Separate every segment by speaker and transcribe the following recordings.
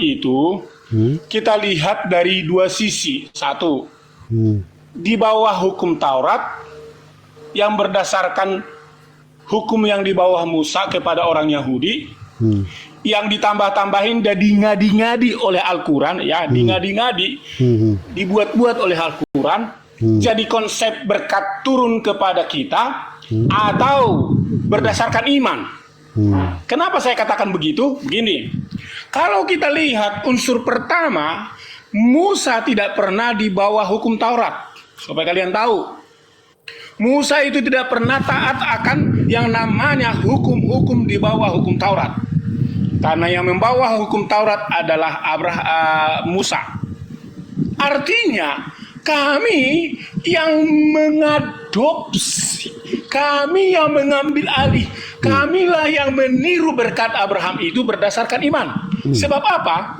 Speaker 1: itu kita lihat dari dua sisi. Satu, di bawah hukum Taurat yang berdasarkan hukum yang di bawah Musa kepada orang Yahudi, yang ditambah-tambahin dan ngadi-ngadi oleh Al-Quran, ya, ngadi-ngadi, dibuat-buat oleh Al-Quran, jadi konsep berkat turun kepada kita atau berdasarkan iman. Kenapa saya katakan begitu? Begini, kalau kita lihat unsur pertama, Musa tidak pernah di bawah hukum Taurat. Supaya kalian tahu, Musa itu tidak pernah taat akan yang namanya hukum-hukum di bawah hukum Taurat. Karena yang membawa hukum Taurat adalah Musa. Artinya, kami yang mengadopsi, kami yang mengambil alih, kamilah yang meniru berkat Abraham itu berdasarkan iman. Sebab apa?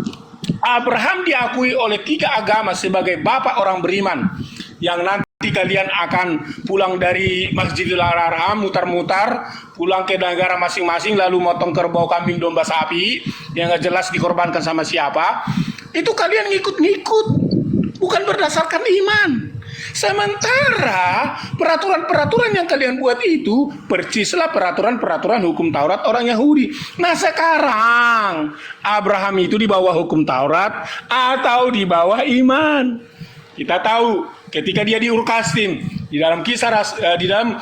Speaker 1: Abraham diakui oleh 3 agama sebagai bapak orang beriman. Yang nanti kalian akan pulang dari Masjidil Haram, mutar-mutar, pulang ke negara masing-masing, lalu motong kerbau, kambing, domba, sapi, yang gak jelas dikorbankan sama siapa. Itu kalian ngikut-ngikut, bukan berdasarkan iman. Sementara peraturan-peraturan yang kalian buat itu percislah peraturan-peraturan hukum Taurat orang Yahudi. Nah sekarang Abraham itu di bawah hukum Taurat atau di bawah iman? Kita tahu ketika dia di Ur-Kasdim, di dalam di dalam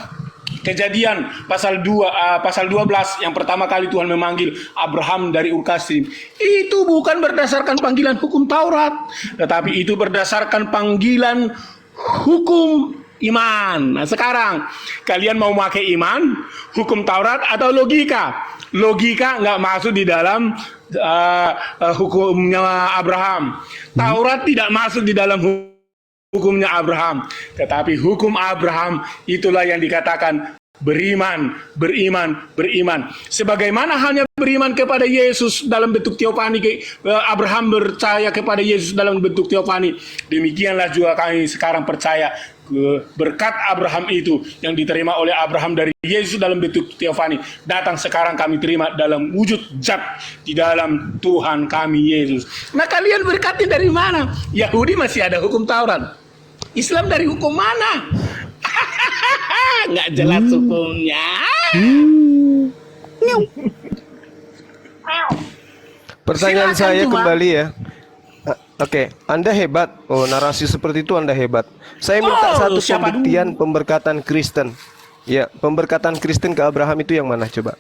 Speaker 1: Kejadian pasal 12 yang pertama kali Tuhan memanggil Abraham dari Ur-Kasdim, itu bukan berdasarkan panggilan hukum Taurat, tetapi itu berdasarkan panggilan hukum iman. Nah sekarang kalian mau pakai iman, hukum Taurat atau logika? Logika nggak masuk di dalam hukumnya Abraham. Taurat tidak masuk di dalam hukumnya Abraham, tetapi hukum Abraham itulah yang dikatakan beriman. Sebagaimana halnya beriman kepada Yesus dalam bentuk teofani, Abraham percaya kepada Yesus dalam bentuk teofani, demikianlah juga kami sekarang percaya berkat Abraham itu yang diterima oleh Abraham dari Yesus dalam bentuk teofani, datang sekarang kami terima dalam wujud zat di dalam Tuhan kami Yesus. Nah kalian berkatnya dari mana? Yahudi masih ada hukum Taurat, Islam dari hukum mana? Nggak jelas hukumnya.
Speaker 2: Pertanyaan saya kembali ya. Oke, Anda hebat. Oh, narasi seperti itu Anda hebat. Saya minta satu pembuktian pemberkatan Kristen. Ya, pemberkatan Kristen ke Abraham itu yang mana coba?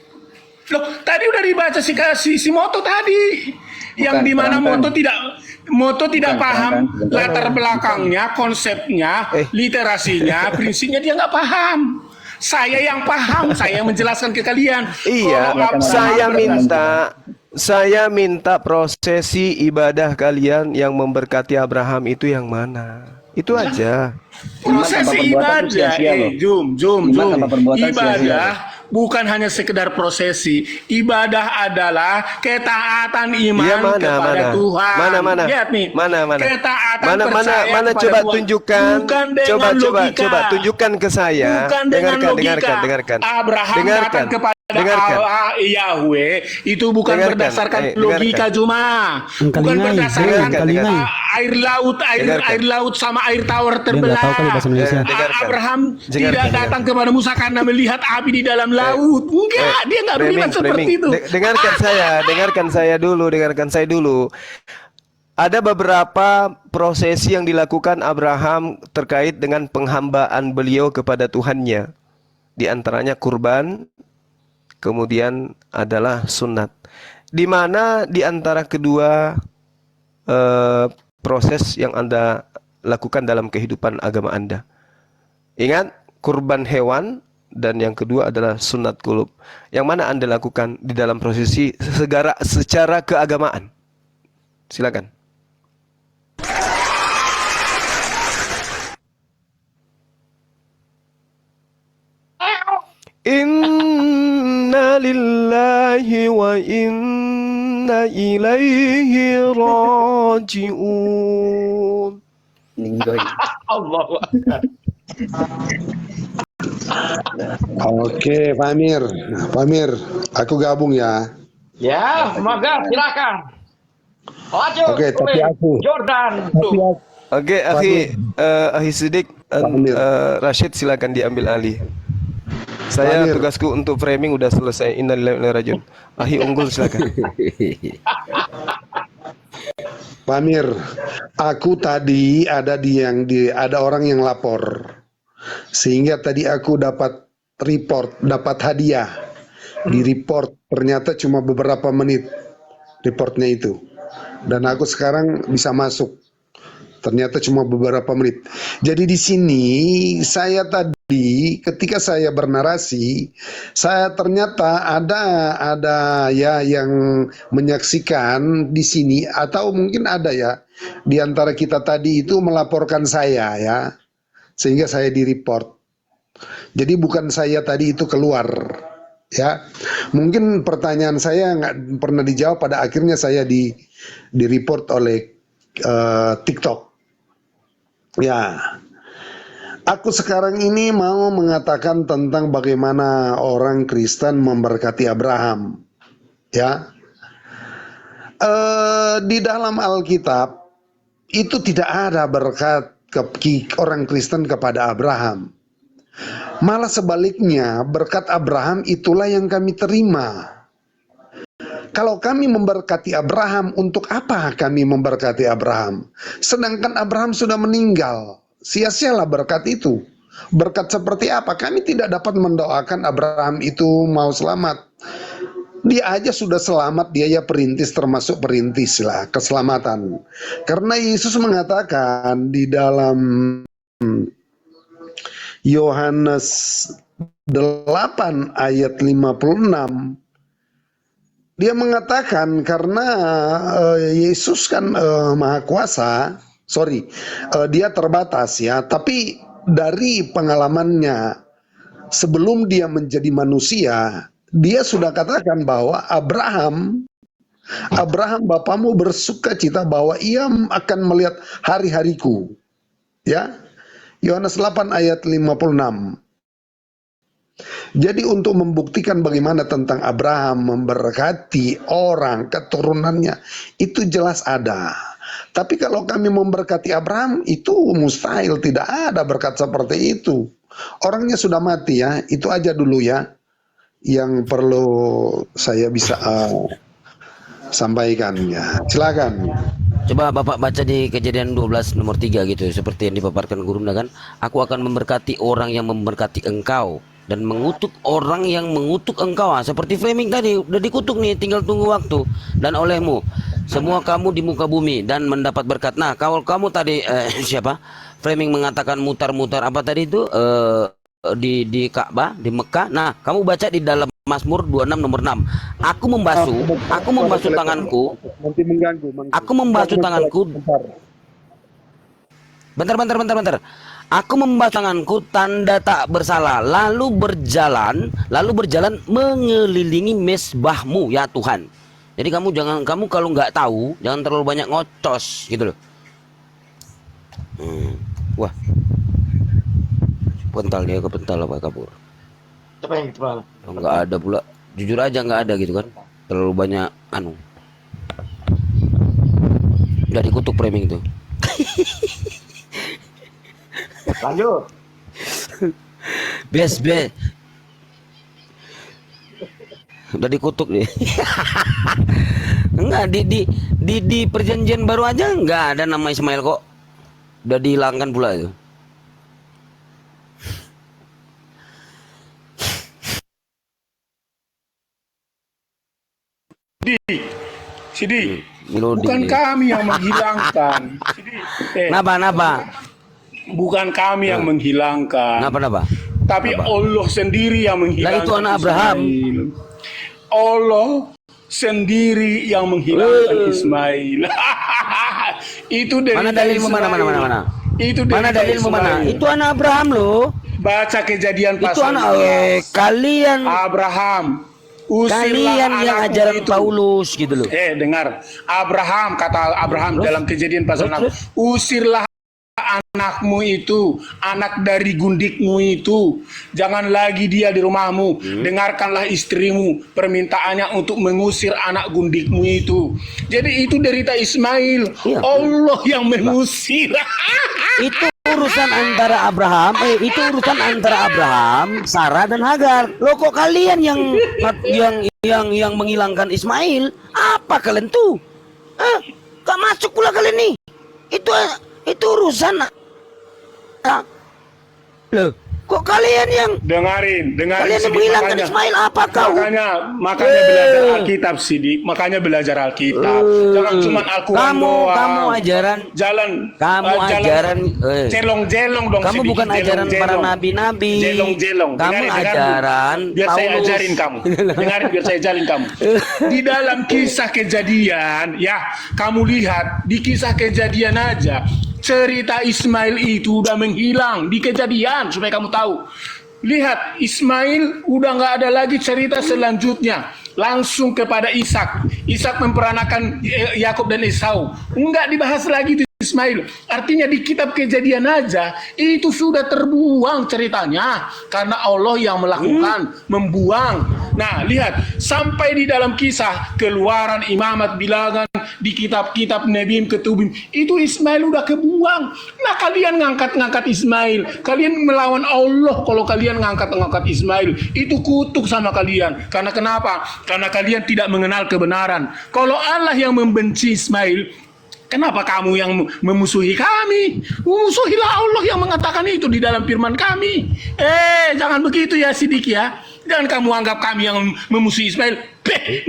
Speaker 1: Loh, tadi udah dibaca si Moto tadi. Yang dimana Moto tidak paham latar belakangnya, konsepnya, literasinya, prinsipnya dia nggak paham. Saya yang paham, saya yang menjelaskan ke kalian.
Speaker 2: Iya, saya minta prosesi ibadah kalian yang memberkati Abraham itu yang mana? Itu aja.
Speaker 1: Prosesi ibadah, ibadah bukan hanya sekedar prosesi. Ibadah adalah ketaatan iman kepada Tuhan. Lihat nih, ketaatan
Speaker 2: mana coba tunjukkan. Coba tunjukkan ke saya.
Speaker 1: Bukan dengan logika. Abraham datang kepada Allah Yahweh itu bukan berdasarkan logika cuma, bukan berdasarkan air laut sama air tawar terbelah. Abraham tidak datang kepada Musa karena melihat api di dalam laut. Enggak, dia nggak beriman seperti itu.
Speaker 2: Dengarkan saya dulu. Ada beberapa prosesi yang dilakukan Abraham terkait dengan penghambaan beliau kepada Tuhannya. Di antaranya kurban, kemudian adalah sunat. Di mana di antara kedua proses yang Anda lakukan dalam kehidupan agama Anda? Ingat, kurban hewan dan yang kedua adalah sunat kulub. Yang mana Anda lakukan di dalam prosesi secara keagamaan? Silakan. Inna lillahi wa inna ilaihi raji'un.
Speaker 1: Allahu Akbar.
Speaker 3: Oke, Pak Amir, aku gabung ya.
Speaker 4: Ya, semoga silakan.
Speaker 3: Oke, tapi aku.
Speaker 4: Jordan.
Speaker 3: Tapi aku.
Speaker 2: Oke, Akhi Sidik,
Speaker 3: Amir.
Speaker 2: Rashid silakan diambil alih. Saya
Speaker 3: Amir.
Speaker 2: tugasku untuk framing udah selesai. Innalillahi wa inna ilaihi rajiun. Akhi unggul silakan.
Speaker 3: Pak Amir, aku tadi ada ada orang yang lapor, sehingga tadi aku dapat dapat hadiah. Di report ternyata cuma beberapa menit reportnya itu, dan aku sekarang bisa masuk. Ternyata cuma beberapa menit. Jadi di sini saya tadi ketika saya bernarasi, saya ternyata ada ya yang menyaksikan di sini, atau mungkin ada ya di antara kita tadi itu melaporkan saya ya, sehingga saya di report. Jadi bukan saya tadi itu keluar ya. Mungkin pertanyaan saya nggak pernah dijawab, pada akhirnya saya di report oleh TikTok. Ya, aku sekarang ini mau mengatakan tentang bagaimana orang Kristen memberkati Abraham. Ya, di dalam Alkitab itu tidak ada berkat orang Kristen kepada Abraham. Malah sebaliknya, berkat Abraham itulah yang kami terima. Kalau kami memberkati Abraham, untuk apa kami memberkati Abraham? Sedangkan Abraham sudah meninggal. Sia-sialah berkat itu. Berkat seperti apa? Kami tidak dapat mendoakan Abraham itu mau selamat. Dia aja sudah selamat, dia ya perintis, termasuk perintis lah keselamatan. Karena Yesus mengatakan di dalam Yohanes 8 ayat 56, dia mengatakan karena Yesus kan maha kuasa, dia terbatas ya, tapi dari pengalamannya sebelum dia menjadi manusia, dia sudah katakan bahwa Abraham bapamu bersuka cita bahwa ia akan melihat hari-hariku. Ya, Yohanes 8 ayat 56. Jadi untuk membuktikan bagaimana tentang Abraham memberkati orang keturunannya, itu jelas ada. Tapi kalau kami memberkati Abraham, itu mustahil, tidak ada berkat seperti itu. Orangnya sudah mati ya, itu aja dulu ya yang perlu saya bisa sampaikan ya. Silakan.
Speaker 4: Coba Bapak baca di Kejadian 12 nomor 3 gitu, seperti yang dipaparkan Gurunda kan. Aku akan memberkati orang yang memberkati engkau dan mengutuk orang yang mengutuk engkau. Seperti framing tadi udah dikutuk nih, tinggal tunggu waktu. Dan olehmu semua kamu di muka bumi dan mendapat berkat. Nah, kalau kamu tadi siapa? Framing mengatakan mutar-mutar apa tadi itu di Ka'bah, di Mekah. Nah, kamu baca di dalam Mazmur 26 nomor 6. Aku membasuh tanganku.
Speaker 3: Nanti mengganggu.
Speaker 4: Aku membasuh tanganku. Bentar. Aku membasuh tanganku tanda tak bersalah, lalu berjalan mengelilingi mesbahmu ya Tuhan. Jadi kamu kalau nggak tahu jangan terlalu banyak ngocos gitu loh. Wah, pental dia kepental apa kabur?
Speaker 5: Siapa yang gitu?
Speaker 4: Oh, nggak ada pula, jujur aja nggak ada gitu kan, terlalu banyak anu. Udah dikutuk framing itu.
Speaker 5: Lanjut.
Speaker 4: Bes. Udah dikutuk deh. Enggak di perjanjian baru aja enggak ada nama Ismail kok. Udah dihilangkan pula itu.
Speaker 1: Sidi,
Speaker 4: Melodi
Speaker 1: bukan
Speaker 4: dia.
Speaker 1: kami yang menghilangkan. Sidi,
Speaker 4: Napa?
Speaker 1: bukan kami yang menghilangkan.
Speaker 4: Napa?
Speaker 1: Tapi Allah sendiri yang menghilangkan.
Speaker 4: Lah itu anak Abraham.
Speaker 1: Ismail. Allah sendiri yang menghilangkan Ismail. Itu dari
Speaker 4: Mana dalilmu
Speaker 1: Ismail.
Speaker 4: mana?
Speaker 1: Itu dari
Speaker 4: Mana dalilmu mana?
Speaker 1: Ismail.
Speaker 4: Itu anak Abraham loh.
Speaker 1: Baca Kejadian
Speaker 4: Itu
Speaker 1: pasal
Speaker 4: anak
Speaker 1: 11.
Speaker 4: kalian
Speaker 1: Abraham, usirlah
Speaker 4: yang
Speaker 1: anakmu
Speaker 4: ajaran
Speaker 1: itu.
Speaker 4: Paulus gitu loh.
Speaker 1: Dengar. Kata Abraham dalam Kejadian pasal 6. Usirlah anakmu itu, anak dari gundikmu itu, jangan lagi dia di rumahmu. Dengarkanlah istrimu, permintaannya untuk mengusir anak gundikmu itu. Jadi itu derita Ismail,
Speaker 4: Iya.
Speaker 1: Allah yang mengusir.
Speaker 4: Itu urusan antara Abraham, Sarah dan Hagar. Loh kok kalian yang menghilangkan Ismail? Apa kalian tuh? Gak masuk pula kalian nih. Itu urusan. Loh, kok kalian yang
Speaker 1: Dengarin
Speaker 4: kalian yang
Speaker 1: Sidik,
Speaker 4: menghilangkan Ismail? Apa kau?
Speaker 1: makanya belajar Alkitab, Sidik. Makanya belajar Alkitab. Jangan cuma Al-Quran doang.
Speaker 4: Kamu ajaran
Speaker 1: jalan jelong-jelong dong,
Speaker 4: kamu
Speaker 1: Sidik.
Speaker 4: bukan ajaran para
Speaker 1: Jelong-jelong.
Speaker 4: nabi-nabi.
Speaker 1: Jelong-jelong.
Speaker 4: Kamu
Speaker 1: Dengarin
Speaker 4: ajaran
Speaker 1: biar saya
Speaker 4: Paulus.
Speaker 1: ajarin kamu. Dengarin biar saya ajarin kamu. Di dalam kisah kejadian, ya, kamu lihat di kisah kejadian aja, cerita Ismail itu udah menghilang di kejadian, supaya kamu tahu. Lihat, Ismail udah nggak ada lagi cerita selanjutnya. Langsung kepada Ishak. Ishak memperanakan Yakub dan Esau. Nggak dibahas lagi di Ismail. Artinya di kitab kejadian aja itu sudah terbuang ceritanya, karena Allah yang melakukan, membuang. Nah, lihat, sampai di dalam kisah Keluaran, Imamat, Bilangan, di kitab-kitab Nebiim, Ketubim, itu Ismail udah kebuang. Nah, kalian ngangkat-ngangkat Ismail, kalian melawan Allah. Kalau kalian ngangkat-ngangkat Ismail, itu kutuk sama kalian. Karena kenapa? Karena kalian tidak mengenal kebenaran. Kalau Allah yang membenci Ismail, kenapa kamu yang memusuhi kami? Musuhilah Allah yang mengatakan itu di dalam firman kami. Jangan begitu ya, Sidik ya. Jangan kamu anggap kami yang memusuhi Ismail.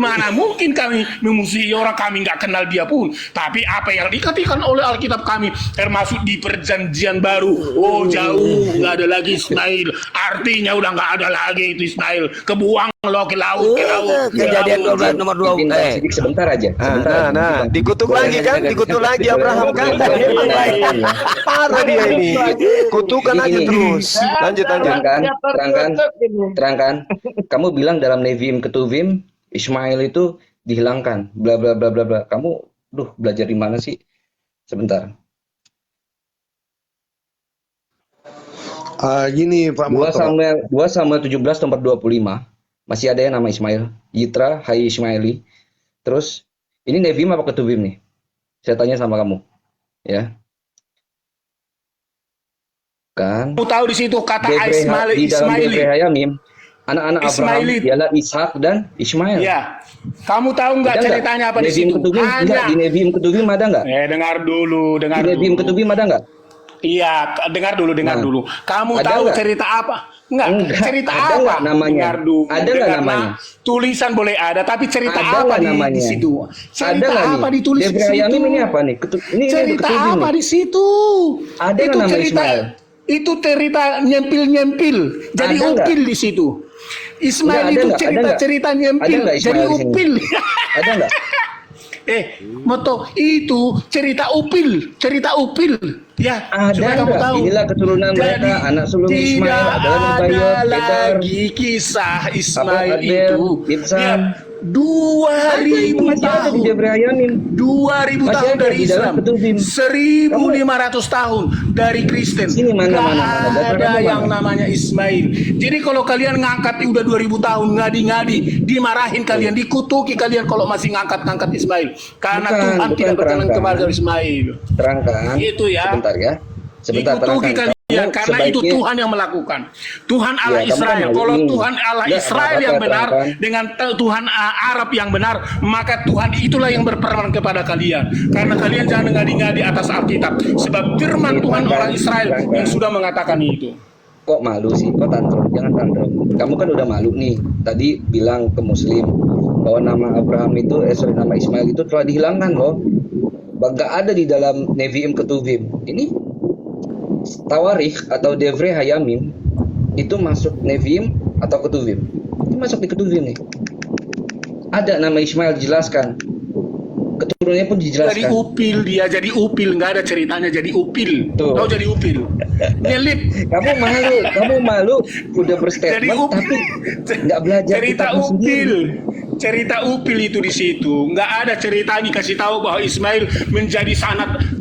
Speaker 1: Mana mungkin kami memusuhi orang kami nggak kenal dia pun. Tapi apa yang dikatakan oleh Alkitab kami, termasuk di perjanjian baru, oh jauh, nggak ada lagi Ismail. Artinya udah nggak ada lagi itu Ismail. Kebuang lo ke laut, ke laut.
Speaker 4: Kejadian 12 nomor 2.
Speaker 5: Sidik sebentar aja.
Speaker 2: Nah, dikutuk lagi kan, dikutuk lagi Abraham kan. Parah dia ini. Kutukan aja terus. Lanjut.
Speaker 5: Terangkan. Kamu bilang dalam Neviim Ketuvim Ismail itu dihilangkan, bla bla bla bla bla. Kamu, belajar di mana sih? Sebentar.
Speaker 3: Gini Pak
Speaker 5: 2
Speaker 3: Moto.
Speaker 5: Samuel 17 nomor 25. Masih ada yang nama Ismail. Yitra, Hai Ismaili. Terus, ini Neviim apa Ketuvim nih? Saya tanya sama kamu. Ya. Kan?
Speaker 1: Kamu tahu di situ kata Ismail,
Speaker 5: Di dalam
Speaker 1: Ismaili.
Speaker 5: Debre Hayamim, anak-anak Abraham
Speaker 1: Ismaili.
Speaker 5: ialah Ishak dan Ismail.
Speaker 1: Ya, kamu tahu nggak
Speaker 5: Ada
Speaker 1: ceritanya apa di
Speaker 5: Neviim
Speaker 1: situ?
Speaker 5: Ketuvim, enggak, di Neviim Ketuvim ada nggak?
Speaker 1: Dengar dulu.
Speaker 5: Di Neviim Ketuvim ada nggak?
Speaker 1: Iya, dengar dulu.
Speaker 5: Nah,
Speaker 1: Kamu
Speaker 5: ada
Speaker 1: tahu
Speaker 5: nggak?
Speaker 1: cerita apa? Enggak, cerita
Speaker 5: Ada
Speaker 1: apa?
Speaker 5: nggak namanya?
Speaker 1: Dengar dulu.
Speaker 5: Ada nggak
Speaker 1: Dengar,
Speaker 5: namanya?
Speaker 1: nah, tulisan boleh ada, tapi cerita
Speaker 5: Ada
Speaker 1: apa
Speaker 5: nggak
Speaker 1: di
Speaker 5: namanya?
Speaker 1: situ?
Speaker 5: Ada
Speaker 1: Cerita
Speaker 5: nggak
Speaker 1: apa
Speaker 5: nih?
Speaker 1: ditulis di
Speaker 5: Debre
Speaker 1: situ?
Speaker 5: Hayamim ini apa nih? Ini
Speaker 1: Cerita
Speaker 5: Ketuvim
Speaker 1: apa
Speaker 5: nih.
Speaker 1: di situ?
Speaker 5: Ada
Speaker 1: Itu
Speaker 5: nggak nama
Speaker 1: cerita.
Speaker 5: Ismail?
Speaker 1: Itu cerita nyempil-nyempil. Jadi
Speaker 5: Ada nggak?
Speaker 1: upil di situ. Ismail
Speaker 5: Ada
Speaker 1: itu
Speaker 5: nggak? Ada
Speaker 1: cerita-cerita
Speaker 5: nggak?
Speaker 1: nyempil.
Speaker 5: Ada nggak Ismail
Speaker 1: Jadi
Speaker 5: di sini?
Speaker 1: upil.
Speaker 5: Ada nggak?
Speaker 1: Moto itu cerita upil. Ya,
Speaker 5: Ada
Speaker 1: supaya kamu
Speaker 5: nggak?
Speaker 1: tahu.
Speaker 5: Inilah keturunan mereka, anak sulung Ismail adalah Nebayot,
Speaker 1: ada
Speaker 5: Kedar,
Speaker 1: lagi kisah Ismail
Speaker 5: Adel,
Speaker 1: itu.
Speaker 5: Ibsan.
Speaker 1: Ya, 2000
Speaker 5: Masih ada di
Speaker 1: tahun.
Speaker 5: Debre Hayamim.
Speaker 1: 2000
Speaker 5: Masih
Speaker 1: tahun
Speaker 5: ada
Speaker 1: dari
Speaker 5: di dalam
Speaker 1: Islam,
Speaker 5: Ketuvim.
Speaker 1: 1500 tahun dari Kristen.
Speaker 5: Sini mana,
Speaker 1: Nggak
Speaker 5: mana. Dasar
Speaker 1: ada
Speaker 5: kamu
Speaker 1: yang
Speaker 5: mana?
Speaker 1: namanya Ismail. Jadi kalau kalian ngangkat udah 2000 tahun, ngadi-ngadi, dimarahin kalian, dikutuki kalian kalau masih ngangkat-ngangkat Ismail. Karena
Speaker 5: Bukan,
Speaker 1: Tuhan
Speaker 5: bukan
Speaker 1: tidak berkenan
Speaker 5: terangkan.
Speaker 1: kepada Ismail.
Speaker 5: Terangkan.
Speaker 1: Itu ya.
Speaker 5: Sebentar ya. Sebentar
Speaker 1: Dikutuki
Speaker 5: terangkan.
Speaker 1: kalian
Speaker 5: Kamu
Speaker 1: karena itu
Speaker 5: sebaiknya-
Speaker 1: Tuhan yang melakukan. Tuhan Allah
Speaker 5: Ya, kamu kan
Speaker 1: Israel.
Speaker 5: malu
Speaker 1: Kalau
Speaker 5: nih.
Speaker 1: Tuhan Allah
Speaker 5: Nggak,
Speaker 1: Israel
Speaker 5: apa-apa,
Speaker 1: yang benar
Speaker 5: terangkan.
Speaker 1: dengan Tuhan Arab yang benar, maka Tuhan itulah yang berperan kepada kalian. Karena kalian jangan ngadi-ngadi atas Alkitab. Sebab firman
Speaker 5: Oke,
Speaker 1: Tuhan
Speaker 5: terangkan,
Speaker 1: orang Israel
Speaker 5: terangkan.
Speaker 1: yang sudah mengatakan itu.
Speaker 5: Kok malu sih? Kok tantrum? Jangan tantrum. Kamu kan udah malu nih. Tadi bilang ke Muslim bahwa nama Abraham itu, nama Ismail itu telah dihilangkan loh. Gak ada di dalam Neviim Ketuvim. Ini Tawarikh atau Debre Hayamim itu masuk Neviim atau Ketuvim. Ini masuk di Ketuvim nih. Ada nama Ismail dijelaskan. Keturunannya pun
Speaker 1: Jadi
Speaker 5: dijelaskan.
Speaker 1: upil dia, jadi upil, nggak ada ceritanya jadi upil.
Speaker 5: Tuh.
Speaker 1: Tahu jadi upil. Nyelip.
Speaker 5: Kamu malu udah
Speaker 1: Jadi
Speaker 5: berstatement
Speaker 1: upil.
Speaker 5: tapi nggak belajar
Speaker 1: Cerita
Speaker 5: kitabmu sendiri.
Speaker 1: upil. cerita upil itu di situ. Nggak ada cerita dikasih tahu bahwa Ismail menjadi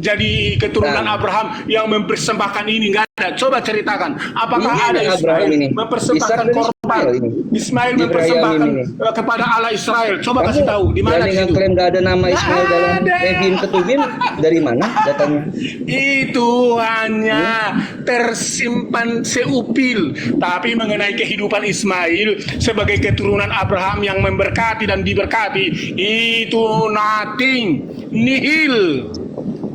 Speaker 1: jadi keturunan
Speaker 5: Nah.
Speaker 1: Abraham yang mempersembahkan ini. Nggak ada. Coba ceritakan. Apakah
Speaker 5: Ini
Speaker 1: ada
Speaker 5: Abraham
Speaker 1: Ismail
Speaker 5: ini.
Speaker 1: mempersembahkan
Speaker 5: Ishak dan
Speaker 1: korban?
Speaker 5: Ismail ini.
Speaker 1: Ismail
Speaker 5: Ibrahim
Speaker 1: mempersembahkan
Speaker 5: ini.
Speaker 1: kepada Allah Israel. Coba
Speaker 5: Kamu
Speaker 1: kasih tahu di mana
Speaker 5: berani
Speaker 1: di situ.
Speaker 5: ngeklaim nggak ada nama Ismail dalam
Speaker 1: ada.
Speaker 5: Nevin Ketubim, dari mana datanya?
Speaker 1: Itu hanya tersimpan seupil. Tapi mengenai kehidupan Ismail sebagai keturunan Abraham yang memberkati dan diberkati, itu nothing, nihil,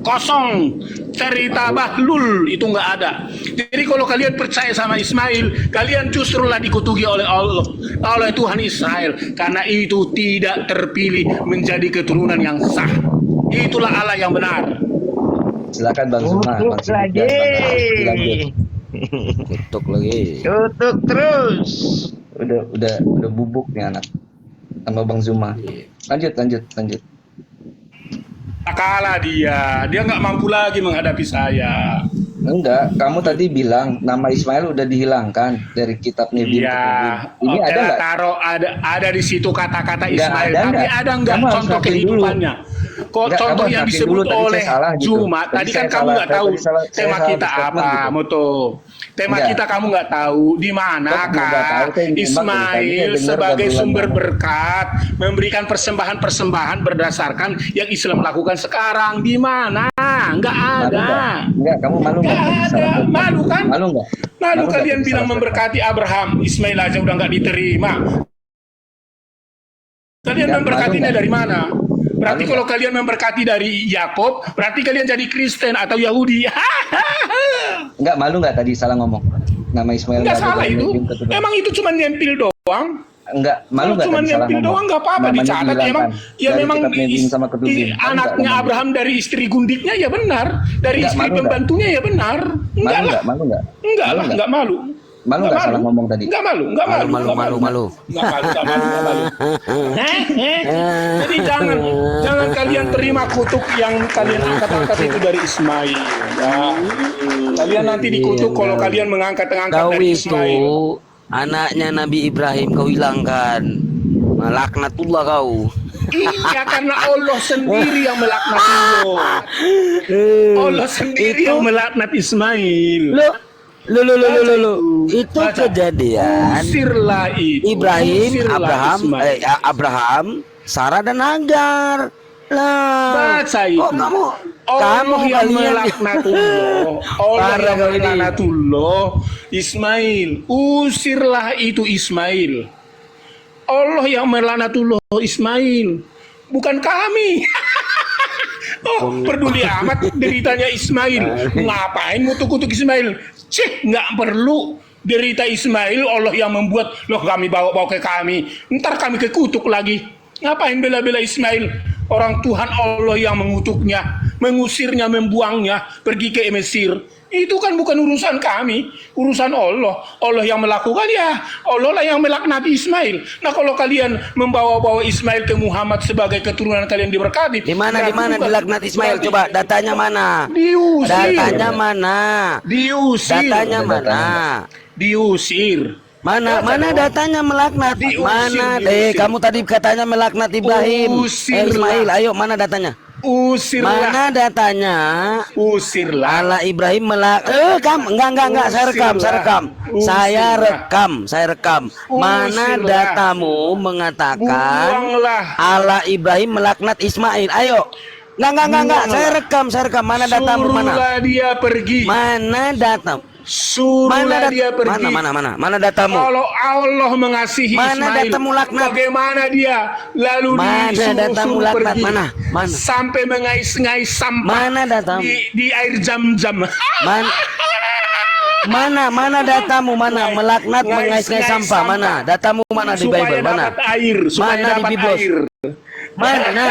Speaker 1: kosong, cerita bahlul, itu nggak ada. Jadi kalau kalian percaya sama Ismail, kalian justru lah dikutuki oleh Allah, oleh Tuhan Israel, karena itu tidak terpilih menjadi keturunan yang sah. Itulah Allah yang benar.
Speaker 5: Silakan Bang Zuma.
Speaker 6: Tutup
Speaker 5: Bang Zuma,
Speaker 6: lagi.
Speaker 5: dilanjut.
Speaker 4: Tutup lagi.
Speaker 6: Tutup terus.
Speaker 5: Udah bubuk nih anak sama Bang Zuma. Lanjut.
Speaker 1: Tak kalah dia nggak mampu lagi menghadapi saya.
Speaker 5: Enggak, kamu tadi bilang nama Ismail udah dihilangkan dari kitab Nevin
Speaker 1: Iya,
Speaker 5: Ketubim. Ini
Speaker 1: oke
Speaker 5: ada
Speaker 1: lah,
Speaker 5: nggak?
Speaker 1: taruh ada di situ kata-kata
Speaker 5: Nggak
Speaker 1: Ismail,
Speaker 5: ada,
Speaker 1: tapi
Speaker 5: nggak?
Speaker 1: ada nggak
Speaker 5: Kamu harus
Speaker 1: contoh
Speaker 5: yakin dulu.
Speaker 1: kehidupannya? Kok
Speaker 5: Nggak,
Speaker 1: contoh
Speaker 5: kamu
Speaker 1: yang
Speaker 5: yakin
Speaker 1: disebut
Speaker 5: dulu, tadi saya
Speaker 1: oleh
Speaker 5: salah gitu.
Speaker 1: Juma,
Speaker 5: Tadi
Speaker 1: tadi kan
Speaker 5: saya
Speaker 1: kamu
Speaker 5: salah,
Speaker 1: nggak tahu
Speaker 5: tadi salah, saya
Speaker 1: tema
Speaker 5: salah
Speaker 1: kita
Speaker 5: statement
Speaker 1: apa,
Speaker 5: gitu.
Speaker 1: Moto. Tema
Speaker 5: Nggak.
Speaker 1: kita kamu nggak tahu di
Speaker 5: Kok nggak tahu,
Speaker 1: manakah
Speaker 5: saya nembak dari tadi, saya
Speaker 1: Ismail
Speaker 5: dengar
Speaker 1: sebagai
Speaker 5: obrolan
Speaker 1: sumber
Speaker 5: kamu.
Speaker 1: berkat memberikan persembahan-persembahan berdasarkan yang Islam lakukan sekarang. Di mana? Nggak
Speaker 5: Malu
Speaker 1: ada.
Speaker 5: nggak? Enggak, kamu malu nggak?
Speaker 1: Nggak
Speaker 5: Salah
Speaker 1: ada.
Speaker 5: statement.
Speaker 1: Malu kan?
Speaker 5: Malu nggak?
Speaker 1: Lalu
Speaker 5: Malu nggak
Speaker 1: kalian
Speaker 5: jadi
Speaker 1: bilang
Speaker 5: salah
Speaker 1: memberkati Abraham, Ismail aja udah nggak diterima. Kalian
Speaker 5: Nggak,
Speaker 1: memberkatinya
Speaker 5: malu nggak?
Speaker 1: dari mana? Berarti
Speaker 5: Malu
Speaker 1: kalau kalian memberkati dari Yakob, berarti kalian jadi Kristen atau Yahudi.
Speaker 5: Enggak, malu nggak tadi salah ngomong? Nama Ismail
Speaker 1: Nggak
Speaker 5: ada
Speaker 1: salah
Speaker 5: dalam
Speaker 1: itu.
Speaker 5: Nevin Ketubim.
Speaker 1: Emang itu cuma nyempil doang.
Speaker 5: Enggak, malu
Speaker 1: Kalau
Speaker 5: nggak
Speaker 1: cuma
Speaker 5: tadi salah
Speaker 1: nyempil
Speaker 5: ngomong?
Speaker 1: doang nggak apa-apa
Speaker 5: Namanya
Speaker 1: dicatat.
Speaker 5: dihilangkan
Speaker 1: Emang ya
Speaker 5: dari
Speaker 1: memang
Speaker 5: kitab Nevin sama Ketubim. Malu nggak
Speaker 1: anaknya
Speaker 5: ngomong?
Speaker 1: Abraham dari istri gundiknya ya benar, dari
Speaker 5: Nggak,
Speaker 1: istri
Speaker 5: malu nggak?
Speaker 1: pembantunya ya benar. Enggak
Speaker 5: Malu
Speaker 1: lah.
Speaker 5: nggak? Malu nggak?
Speaker 1: Enggak
Speaker 5: Malu
Speaker 1: lah,
Speaker 5: nggak?
Speaker 1: enggak malu.
Speaker 5: Malu nggak salah ngomong tadi?
Speaker 1: Enggak malu, enggak malu.
Speaker 4: Malu,
Speaker 1: nggak
Speaker 4: malu, malu.
Speaker 1: Enggak malu, enggak malu, enggak malu. Jadi jangan kalian terima kutuk yang kalian angkat-angkat itu dari Ismail. Ya. Kalian nanti dikutuk kalau kalian mengangkat-angkat
Speaker 4: Kau
Speaker 1: dari
Speaker 4: itu
Speaker 1: Ismail.
Speaker 4: anaknya Nabi Ibrahim kau hilangkan. Laknatullah kau.
Speaker 1: Iya, karena Allah sendiri yang melaknat Allah sendiri yang melaknat Ismail.
Speaker 4: Lo. Itu
Speaker 1: Baca.
Speaker 4: kejadian
Speaker 1: Usirlah itu.
Speaker 4: Ibrahim,
Speaker 1: Usirlah Ismail.
Speaker 4: Abraham, Sarah dan Hagar. Lah.
Speaker 1: Baca itu.
Speaker 4: Oh, kamu
Speaker 1: Allah yang
Speaker 4: kalian
Speaker 1: melaknatullah. Allah
Speaker 4: Parah
Speaker 1: yang
Speaker 4: kau ini.
Speaker 1: melaknatullah Ismail. Usirlah itu Ismail. Allah yang melaknatullah Ismail, bukan kami. Oh, peduli amat deritanya Ismail. Ngapain kutuk-kutuk Ismail? Cih, nggak perlu. Derita Ismail Allah yang membuat. Loh, kami bawa ke kami. Ntar kami kekutuk lagi. Ngapain bela-bela Ismail? Orang Tuhan Allah yang mengutuknya, mengusirnya, membuangnya, pergi ke Mesir. Itu kan bukan urusan kami, urusan Allah. Allah yang melakukan, ya Allah lah yang melaknati Ismail. Nah, kalau kalian membawa-bawa Ismail ke Muhammad sebagai keturunan kalian diberkati,
Speaker 4: Di mana
Speaker 1: berarti
Speaker 4: dilaknat Ismail?
Speaker 1: berarti
Speaker 4: Coba datanya mana?
Speaker 1: diusir.
Speaker 4: Datanya mana?
Speaker 1: Diusir.
Speaker 4: Datanya mana?
Speaker 1: Diusir.
Speaker 4: Mana datanya melaknat?
Speaker 1: Diusir,
Speaker 4: Mana
Speaker 1: diusir.
Speaker 4: kamu tadi katanya melaknat Ibrahim,
Speaker 1: Usirlah.
Speaker 4: Ismail. Ayo mana datanya?
Speaker 1: Usirlah.
Speaker 4: Mana datanya?
Speaker 1: Usirlah.
Speaker 4: Allah Ibrahim enggak, saya rekam. Saya rekam. Mana
Speaker 1: Usirlah.
Speaker 4: datamu mengatakan
Speaker 1: Buanglah.
Speaker 4: Allah Ibrahim melaknat Ismail? Ayo. Enggak, saya rekam. Mana datamu?
Speaker 1: Suruhlah dia pergi.
Speaker 4: Mana datamu?
Speaker 1: Suruhlah dia pergi.
Speaker 4: Mana datamu?
Speaker 1: Kalau Allah mengasihi
Speaker 4: Mana
Speaker 1: Ismail,
Speaker 4: datamu laknat?
Speaker 1: bagaimana dia lalu
Speaker 4: Mana datamu
Speaker 1: disuruh
Speaker 4: laknat?
Speaker 1: pergi
Speaker 4: Mana?
Speaker 1: sampai mengais-ngais sampah
Speaker 4: Mana datamu?
Speaker 1: di air jam-jam.
Speaker 4: Mana datamu? Mana melaknat mengais-ngais sampah? Mana datamu? Mana di
Speaker 1: supaya
Speaker 4: Bible? Mana?
Speaker 1: dapat air, supaya
Speaker 4: Mana di
Speaker 1: dapat
Speaker 4: Biblos?
Speaker 1: air.
Speaker 4: Mana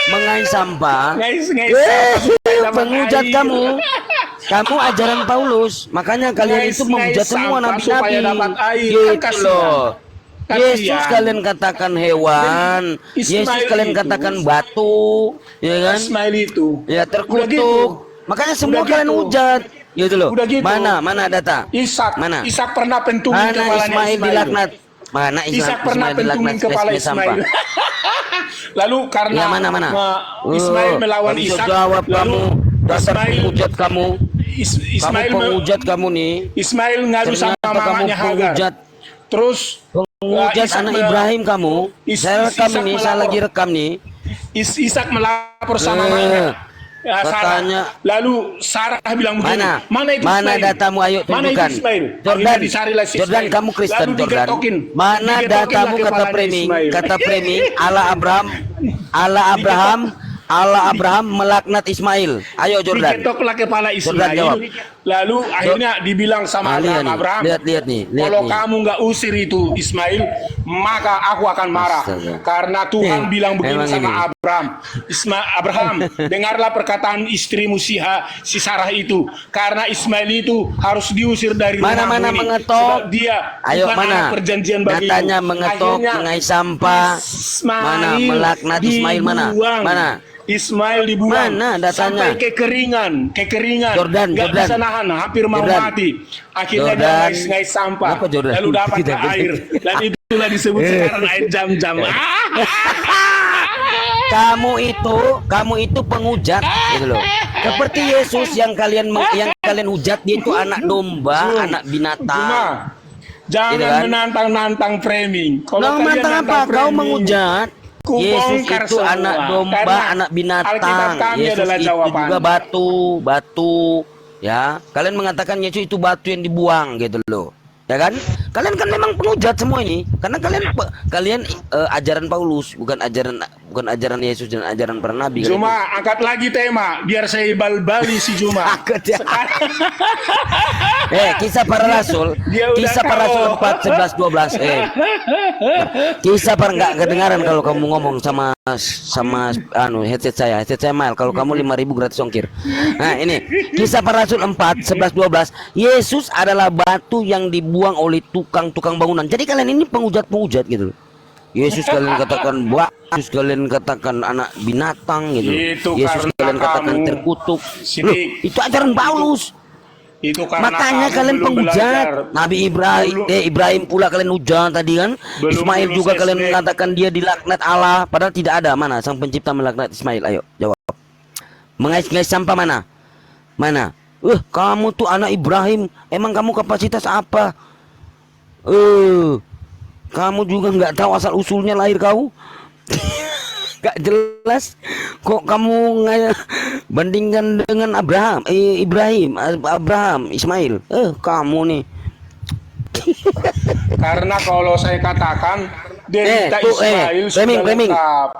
Speaker 4: mengais sampah?
Speaker 1: Ngais-ngais sampah supaya dapat
Speaker 4: Penghujat
Speaker 1: air.
Speaker 4: kamu ajaran Paulus. Makanya kalian itu menghujat semua
Speaker 1: sampah supaya
Speaker 4: nabi-nabi.
Speaker 1: dapat air. Kan
Speaker 4: Gitu
Speaker 1: kasihan.
Speaker 4: loh.
Speaker 1: Kasihan.
Speaker 4: Yesus kalian katakan hewan,
Speaker 1: Ismail
Speaker 4: Yesus kalian
Speaker 1: itu-
Speaker 4: katakan batu, ya kan?
Speaker 1: Ismail itu.
Speaker 4: Ya
Speaker 1: Udah
Speaker 4: terkutuk.
Speaker 1: gitu.
Speaker 4: Makanya semua
Speaker 1: Udah
Speaker 4: kalian
Speaker 1: gitu.
Speaker 4: hujat. Gitu loh.
Speaker 1: Udah gitu.
Speaker 4: Mana data?
Speaker 1: Ishak
Speaker 4: Mana?
Speaker 1: pernah pentungin
Speaker 4: Mana
Speaker 1: kepalanya
Speaker 4: Ismail dilaknat? Mana
Speaker 1: Ishak pernah
Speaker 4: Ismail dilaknat
Speaker 1: pentungin kepala
Speaker 4: SB sampah?
Speaker 1: Ismail. Lalu karena
Speaker 4: Ya, mana?
Speaker 1: Ismail melawan
Speaker 4: Bisa
Speaker 1: Ishak,
Speaker 4: jawab kamu.
Speaker 1: lalu
Speaker 4: Dasar penghujat kamu.
Speaker 1: Ismail
Speaker 4: Kamu penghujat kamu nih.
Speaker 1: Ismail ngadu sama
Speaker 4: Ternyata kamu
Speaker 1: mamanya Hagar.
Speaker 4: penghujat.
Speaker 1: Terus
Speaker 4: Penghujat
Speaker 1: Ishak
Speaker 4: anak
Speaker 1: me-
Speaker 4: Ibrahim kamu. Saya rekam
Speaker 1: Ishak
Speaker 4: ini, saya
Speaker 1: melapor.
Speaker 4: lagi rekam nih.
Speaker 1: Ishak melapor sama
Speaker 4: Eh,
Speaker 1: mamanya. Ya,
Speaker 4: katanya-
Speaker 1: Sarah. Lalu Sarah bilang begini, mana itu
Speaker 4: Mana
Speaker 1: Ismail?
Speaker 4: datamu, ayo
Speaker 1: Mana itu
Speaker 4: tunjukkan.
Speaker 1: Ismail?
Speaker 4: Jordan,
Speaker 1: Akhirnya dicarilah si
Speaker 4: Jordan
Speaker 1: Ismail.
Speaker 4: kamu Kristen
Speaker 1: Lalu
Speaker 4: Jordan.
Speaker 1: digetokin.
Speaker 4: Mana
Speaker 1: Digetokin
Speaker 4: datamu
Speaker 1: lah
Speaker 4: kata
Speaker 1: kepalanya
Speaker 4: framing,
Speaker 1: Ismail.
Speaker 4: Allah Abraham melaknat Ismail. Ayo Jordan.
Speaker 1: Diketoklah kepala
Speaker 4: Jordan,
Speaker 1: Ismail.
Speaker 4: jawab.
Speaker 1: Lalu akhirnya dibilang sama
Speaker 4: Lihat nih,
Speaker 1: Abraham,
Speaker 4: lihat nih, lihat
Speaker 1: kalau
Speaker 4: nih.
Speaker 1: kamu nggak usir itu Ismail, maka aku akan marah.
Speaker 4: Astaga.
Speaker 1: Karena Tuhan bilang begini
Speaker 4: Emang
Speaker 1: sama
Speaker 4: ini.
Speaker 1: Abraham, dengarlah perkataan istrimu si Sarah itu, karena Ismail itu harus diusir dari
Speaker 4: Mana
Speaker 1: rumahmu ini.
Speaker 4: mengetok?
Speaker 1: Sebab dia
Speaker 4: Ayo
Speaker 1: bukan
Speaker 4: mana?
Speaker 1: anak perjanjian bagimu.
Speaker 4: Datanya mengetok,
Speaker 1: Akhirnya
Speaker 4: mengais sampah. Mana melaknat Ismail mana?
Speaker 1: dibuang.
Speaker 4: Mana?
Speaker 1: Ismail dibuang
Speaker 4: Mana datanya?
Speaker 1: sampai kekeringan,
Speaker 4: Jordan,
Speaker 1: nggak
Speaker 4: Jordan.
Speaker 1: bisa nahan, hampir mau
Speaker 4: Jordan.
Speaker 1: mati. Akhirnya dia
Speaker 4: Jordan.
Speaker 1: ngais sampah,
Speaker 4: Kenapa Jordan?
Speaker 1: lalu dapatlah
Speaker 4: Kita-
Speaker 1: air, dan itulah disebut sekarang air jam-jam.
Speaker 4: Kamu itu penghujat gitu loh. Seperti Yesus yang kalian hujat, dia itu anak domba, anak binatang.
Speaker 1: Cuma jangan
Speaker 4: Gitu kan?
Speaker 1: menantang-nantang framing. Kalau
Speaker 4: Nah,
Speaker 1: kalian
Speaker 4: mantang apa?
Speaker 1: nantang
Speaker 4: Kau
Speaker 1: framing,
Speaker 4: menghujat.
Speaker 1: ku
Speaker 4: Yesus
Speaker 1: bongkar
Speaker 4: itu
Speaker 1: semua.
Speaker 4: anak domba,
Speaker 1: Karena
Speaker 4: anak
Speaker 1: Alkitab
Speaker 4: binatang.
Speaker 1: kami
Speaker 4: Yesus
Speaker 1: adalah
Speaker 4: itu
Speaker 1: jawaban.
Speaker 4: juga batu. Ya, kalian mengatakan Yesus itu batu yang dibuang gitu loh. Ya kan? Kalian kan memang penghujat semua ini. Karena kalian ajaran Paulus, bukan ajaran Yesus dan ajaran para nabi. kalian.
Speaker 1: Cuma angkat lagi tema biar saya bal-bali si Juma.
Speaker 4: Angkat ya. Kisah para rasul.
Speaker 1: Dia udah
Speaker 4: Kisah para rasul
Speaker 1: tahu.
Speaker 4: 4, 11, 12. Kisah para nggak kedengaran kalau kamu ngomong sama headset saya. Headset saya mahal. Kalau kamu 5.000 gratis ongkir. Nah, ini Kisah para rasul 4, 11, 12. Yesus adalah batu yang dibuang oleh tukang-tukang bangunan. Jadi kalian ini penghujat-penghujat gitu loh. Yesus kalian katakan Yesus kalian katakan anak binatang gitu.
Speaker 1: Itu
Speaker 4: Yesus
Speaker 1: karena
Speaker 4: kalian katakan
Speaker 1: kamu
Speaker 4: terkutuk.
Speaker 1: sidik.
Speaker 4: Loh, itu ajaran Paulus.
Speaker 1: Itu karena
Speaker 4: Makanya
Speaker 1: kamu
Speaker 4: kalian
Speaker 1: belum
Speaker 4: penghujat.
Speaker 1: belajar.
Speaker 4: Nabi Ibrahim pula kalian hujat tadi kan.
Speaker 1: Belum
Speaker 4: Ismail
Speaker 1: lulus
Speaker 4: juga kalian
Speaker 1: SD.
Speaker 4: mengatakan dia dilaknat Allah, padahal tidak ada. Mana sang pencipta melaknat Ismail? Ayo jawab. Mengais-ngais sampah mana? Mana? Kamu tuh anak Ibrahim. Emang kamu kapasitas apa? Kamu juga nggak tahu asal usulnya lahir kau. Gak jelas. Kok kamu bandingkan dengan Ibrahim, Ismail? Kamu nih.
Speaker 1: Karena kalau saya katakan derita Ismail sudah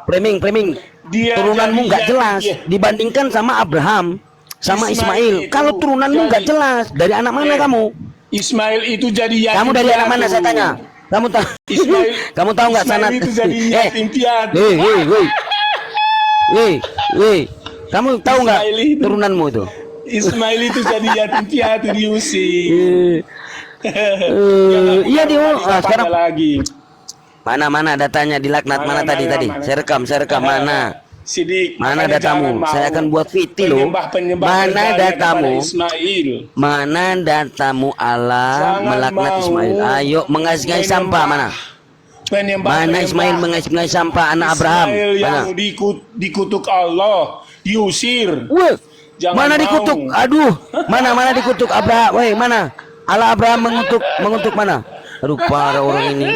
Speaker 4: Framing.
Speaker 1: Dia
Speaker 4: Turunanmu
Speaker 1: jadi-
Speaker 4: nggak jelas
Speaker 1: dia-
Speaker 4: dibandingkan sama Abraham, sama
Speaker 1: Ismail
Speaker 4: Ismail. Kalau
Speaker 1: itu
Speaker 4: turunanmu nggak
Speaker 1: jadi-
Speaker 4: jelas, dari anak mana kamu?
Speaker 1: Ismail itu jadi yatim
Speaker 4: Kamu dari anak mana
Speaker 1: piatu.
Speaker 4: saya tanya? Kamu tahu?
Speaker 1: Ismail,
Speaker 4: Kamu tahu nggak
Speaker 1: Ismail
Speaker 4: sanad?
Speaker 1: itu jadi yatim piatu.
Speaker 4: Woi. Kamu tahu nggak
Speaker 1: Ismail itu-
Speaker 4: turunanmu itu?
Speaker 1: Ismail itu jadi yatim piatu diusir.
Speaker 4: Iya sekarang
Speaker 1: lagi.
Speaker 4: mana datanya dilaknat mana tadi? Saya rekam mana?
Speaker 1: Sidik,
Speaker 4: Mana
Speaker 1: makanya
Speaker 4: datamu?
Speaker 1: jangan mau
Speaker 4: Saya akan buat VT loh.
Speaker 1: penyembah-penyembah
Speaker 4: Mana
Speaker 1: berbaring kepada
Speaker 4: datamu?
Speaker 1: Ismail.
Speaker 4: Mana datamu Allah
Speaker 1: Jangan
Speaker 4: melaknat
Speaker 1: mau
Speaker 4: Ismail? Ayo mengais-ngais sampah mana? Mana Ismail mengais-ngais sampah anak Abraham?
Speaker 1: Ismail
Speaker 4: Mana?
Speaker 1: yang dikutuk Allah, diusir.
Speaker 4: Wah,
Speaker 1: Jangan
Speaker 4: mana
Speaker 1: mau.
Speaker 4: dikutuk? Aduh, mana dikutuk Abraham? Woi, mana? Allah Abraham mengutuk mana? Aduh, para orang ini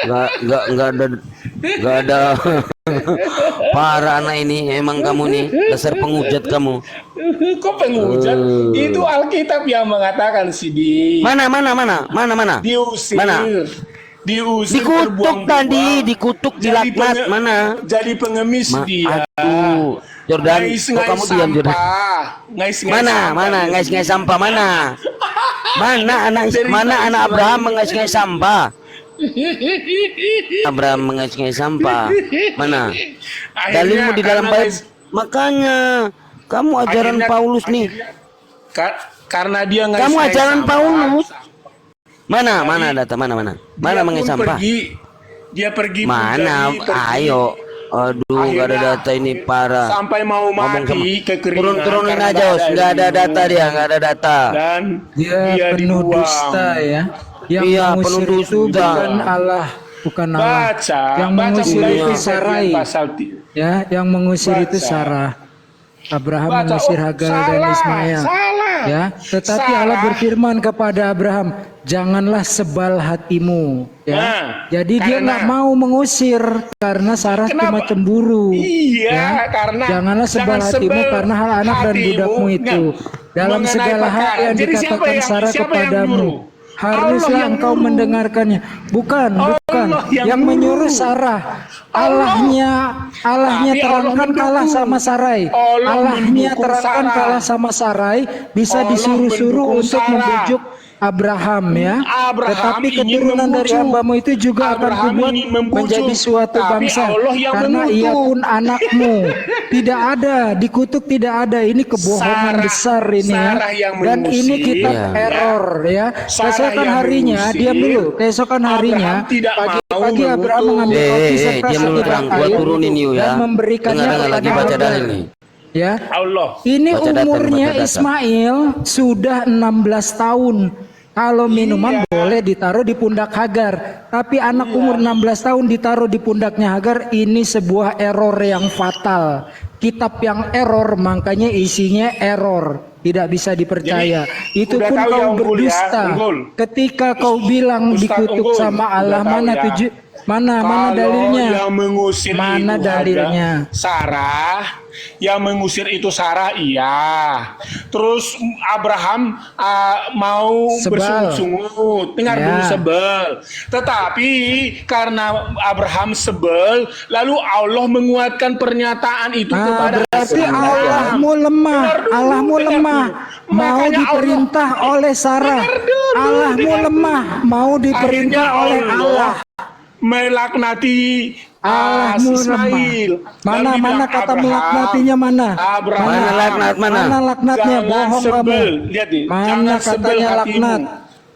Speaker 4: nggak ada para anak ini. Emang kamu nih dasar penghujat kamu.
Speaker 1: Kok penghujat? Itu Alkitab yang mengatakan Sidik.
Speaker 4: Mana?
Speaker 1: Diusir.
Speaker 4: Mana?
Speaker 1: Diusir.
Speaker 4: Dikutuk
Speaker 1: terbuang-buang.
Speaker 4: tadi, dikutuk,
Speaker 1: Jadi
Speaker 4: dilaknat. Mana?
Speaker 1: Jadi pengemis dia.
Speaker 4: Aduh, Jordan, kok kamu diam Jordan? Mana ngais-ngais sampah mana? Mana anak Abraham mengais-ngais sampah? Abraham mengais-ngais sampah. Mana? Dalilmu di dalam Bible. Makanya kamu ajaran
Speaker 1: Akhirnya-
Speaker 4: Paulus nih.
Speaker 1: Karena dia ngais-ngais
Speaker 4: Kamu ajaran
Speaker 1: sampah.
Speaker 4: Paulus. Mana data mana? Mana
Speaker 1: Dia
Speaker 4: mengais
Speaker 1: pun
Speaker 4: sampah?
Speaker 1: Dia pergi.
Speaker 4: Mana?
Speaker 1: pun pergi.
Speaker 4: Ayo. Aduh, nggak ada
Speaker 1: Akhirnya,
Speaker 4: data ini parah.
Speaker 1: Sampai mau
Speaker 4: Ngomong
Speaker 1: mati kekeringan.
Speaker 4: turunin
Speaker 1: karena
Speaker 4: aja, Os. Nggak ada
Speaker 1: ilmu.
Speaker 4: data dia, nggak ada data.
Speaker 1: Dan
Speaker 6: Dia penuh
Speaker 1: dibuang.
Speaker 6: dusta ya.
Speaker 7: Yang
Speaker 4: Iya,
Speaker 7: mengusir
Speaker 4: penuduh
Speaker 7: itu
Speaker 4: sudah.
Speaker 7: bukan Allah, bukan Allah.
Speaker 1: Baca,
Speaker 7: Yang
Speaker 1: baca
Speaker 7: mengusir
Speaker 1: mulai
Speaker 7: itu
Speaker 1: kejadian
Speaker 7: Sarai.
Speaker 1: pasal
Speaker 7: Ya, yang mengusir itu
Speaker 1: Baca.
Speaker 7: Sarah. Abraham
Speaker 1: Baca,
Speaker 7: mengusir
Speaker 1: oh,
Speaker 7: Hagar dan
Speaker 1: salah,
Speaker 7: Ismail.
Speaker 1: salah.
Speaker 7: Ya, tetapi
Speaker 1: Salah.
Speaker 7: Allah berfirman kepada Abraham, janganlah sebal hatimu. Ya,
Speaker 1: Nah,
Speaker 7: jadi dia
Speaker 1: karena-
Speaker 7: nggak mau mengusir karena Sarah
Speaker 1: Kenapa?
Speaker 7: cuma cemburu.
Speaker 1: Iya,
Speaker 7: Ya,
Speaker 1: karena
Speaker 7: janganlah sebal
Speaker 1: jangan
Speaker 7: hatimu
Speaker 1: sebel
Speaker 7: karena hal anak dan
Speaker 1: hatimu.
Speaker 7: budakmu itu.
Speaker 1: Nah,
Speaker 7: Dalam
Speaker 1: mengenai
Speaker 7: segala hal
Speaker 1: perkara.
Speaker 7: yang
Speaker 1: Jadi
Speaker 7: dikatakan Sarah
Speaker 1: siapa yang
Speaker 7: kepadamu,
Speaker 1: nyuruh?
Speaker 7: haruslah
Speaker 1: Allah yang
Speaker 7: engkau
Speaker 1: nyuruh.
Speaker 7: mendengarkannya. Bukan, bukan.
Speaker 1: yang
Speaker 7: Yang menyuruh
Speaker 1: nyuruh.
Speaker 7: Sarah.
Speaker 1: Allah.
Speaker 7: Allahnya
Speaker 1: Tapi Allah
Speaker 7: terangkan kalah
Speaker 1: mendukung.
Speaker 7: sama Sarai.
Speaker 1: Allah
Speaker 7: Allahnya
Speaker 1: mendukung
Speaker 7: terangkan
Speaker 1: Sarah.
Speaker 7: kalah sama Sarai, bisa
Speaker 1: Allah
Speaker 7: disuruh-suruh
Speaker 1: mendukung
Speaker 7: untuk
Speaker 1: Sarah.
Speaker 7: membujuk Abraham ya.
Speaker 1: Abraham
Speaker 7: Tetapi
Speaker 1: ingin
Speaker 7: keturunan dari
Speaker 1: membujuk.
Speaker 7: hambamu itu juga akan
Speaker 1: Abraham
Speaker 7: kubuat
Speaker 1: ingin membujuk.
Speaker 7: menjadi suatu
Speaker 1: Tapi
Speaker 7: bangsa.
Speaker 1: Allah yang
Speaker 7: Karena
Speaker 1: mengutuk.
Speaker 7: ia pun anakmu. Tidak ada, dikutuk tidak ada. Ini kebohongan
Speaker 1: Sarah-
Speaker 7: besar ini ya.
Speaker 1: Sarah yang
Speaker 7: Dan ini
Speaker 1: mengusir.
Speaker 7: kitab
Speaker 4: Ya.
Speaker 7: error ya.
Speaker 1: Sarah
Speaker 7: Keesokan
Speaker 1: yang
Speaker 7: harinya,
Speaker 1: mengusir.
Speaker 7: diam dulu. Keesokan harinya,
Speaker 1: Abraham tidak
Speaker 7: pagi-pagi
Speaker 1: mau
Speaker 7: Abraham
Speaker 1: mengutuk.
Speaker 7: mengambil roti serta
Speaker 4: diam dulu
Speaker 7: sebilah
Speaker 4: Kang, gua
Speaker 7: kayu
Speaker 4: turunin yuk ya.
Speaker 7: dan memberikannya
Speaker 4: Dengar lagi
Speaker 7: kepada
Speaker 4: baca
Speaker 7: Hagar.
Speaker 4: dalil nih.
Speaker 7: Ya,
Speaker 1: Allah.
Speaker 7: ini
Speaker 4: Baca data,
Speaker 7: umurnya
Speaker 4: baca data.
Speaker 7: Ismail sudah 16 tahun. Kalau minuman boleh ditaruh di pundak Hagar, tapi anak umur 16 tahun ditaruh di pundaknya Hagar, ini sebuah error yang fatal. Kitab yang error, makanya isinya error, tidak bisa dipercaya. Itu
Speaker 1: udah
Speaker 7: pun
Speaker 1: tahu ya,
Speaker 7: kau
Speaker 1: Unggul ya,
Speaker 7: berdusta.
Speaker 1: Unggul.
Speaker 7: Ketika kau bilang
Speaker 1: Ustaz
Speaker 7: dikutuk
Speaker 1: Unggul,
Speaker 7: sama Allah,
Speaker 1: udah tahu
Speaker 7: mana
Speaker 1: ya.
Speaker 7: tujuh? Mana
Speaker 1: Kalau
Speaker 7: dalilnya?
Speaker 1: yang mengusir
Speaker 7: Mana
Speaker 1: itu
Speaker 7: dalilnya?
Speaker 1: ada Sarah, yang mengusir itu Sarah, iya. Terus Abraham mau
Speaker 7: Sebal.
Speaker 1: bersungut-sungut, dengar
Speaker 7: Ya.
Speaker 1: dulu sebel. Tetapi karena Abraham sebel, lalu Allah menguatkan pernyataan itu kepada
Speaker 7: Berarti
Speaker 1: Sarah.
Speaker 7: Allahmu lemah,
Speaker 1: Dengar dulu,
Speaker 7: Allahmu
Speaker 1: dengar
Speaker 7: lemah,
Speaker 1: dulu.
Speaker 7: mau
Speaker 1: Makanya
Speaker 7: diperintah oleh Sarah.
Speaker 1: Dengar dulu,
Speaker 7: Allahmu
Speaker 1: dengar
Speaker 7: lemah, mau diperintah
Speaker 1: Akhirnya
Speaker 7: oleh Allah.
Speaker 1: melaknati
Speaker 7: Allahmu
Speaker 1: Ismail.
Speaker 7: lemah. Mana
Speaker 1: Lalu
Speaker 7: mana
Speaker 1: bilang,
Speaker 7: kata
Speaker 1: Abraham,
Speaker 7: melaknatinya mana?
Speaker 1: Abraham,
Speaker 4: Mana laknat, mana?
Speaker 7: Mana laknatnya?
Speaker 1: Jangan
Speaker 7: Bohong kamu.
Speaker 1: sebel. Lihat nih,
Speaker 7: Mana
Speaker 1: jangan sebel
Speaker 7: katanya
Speaker 1: hatimu.
Speaker 7: laknat?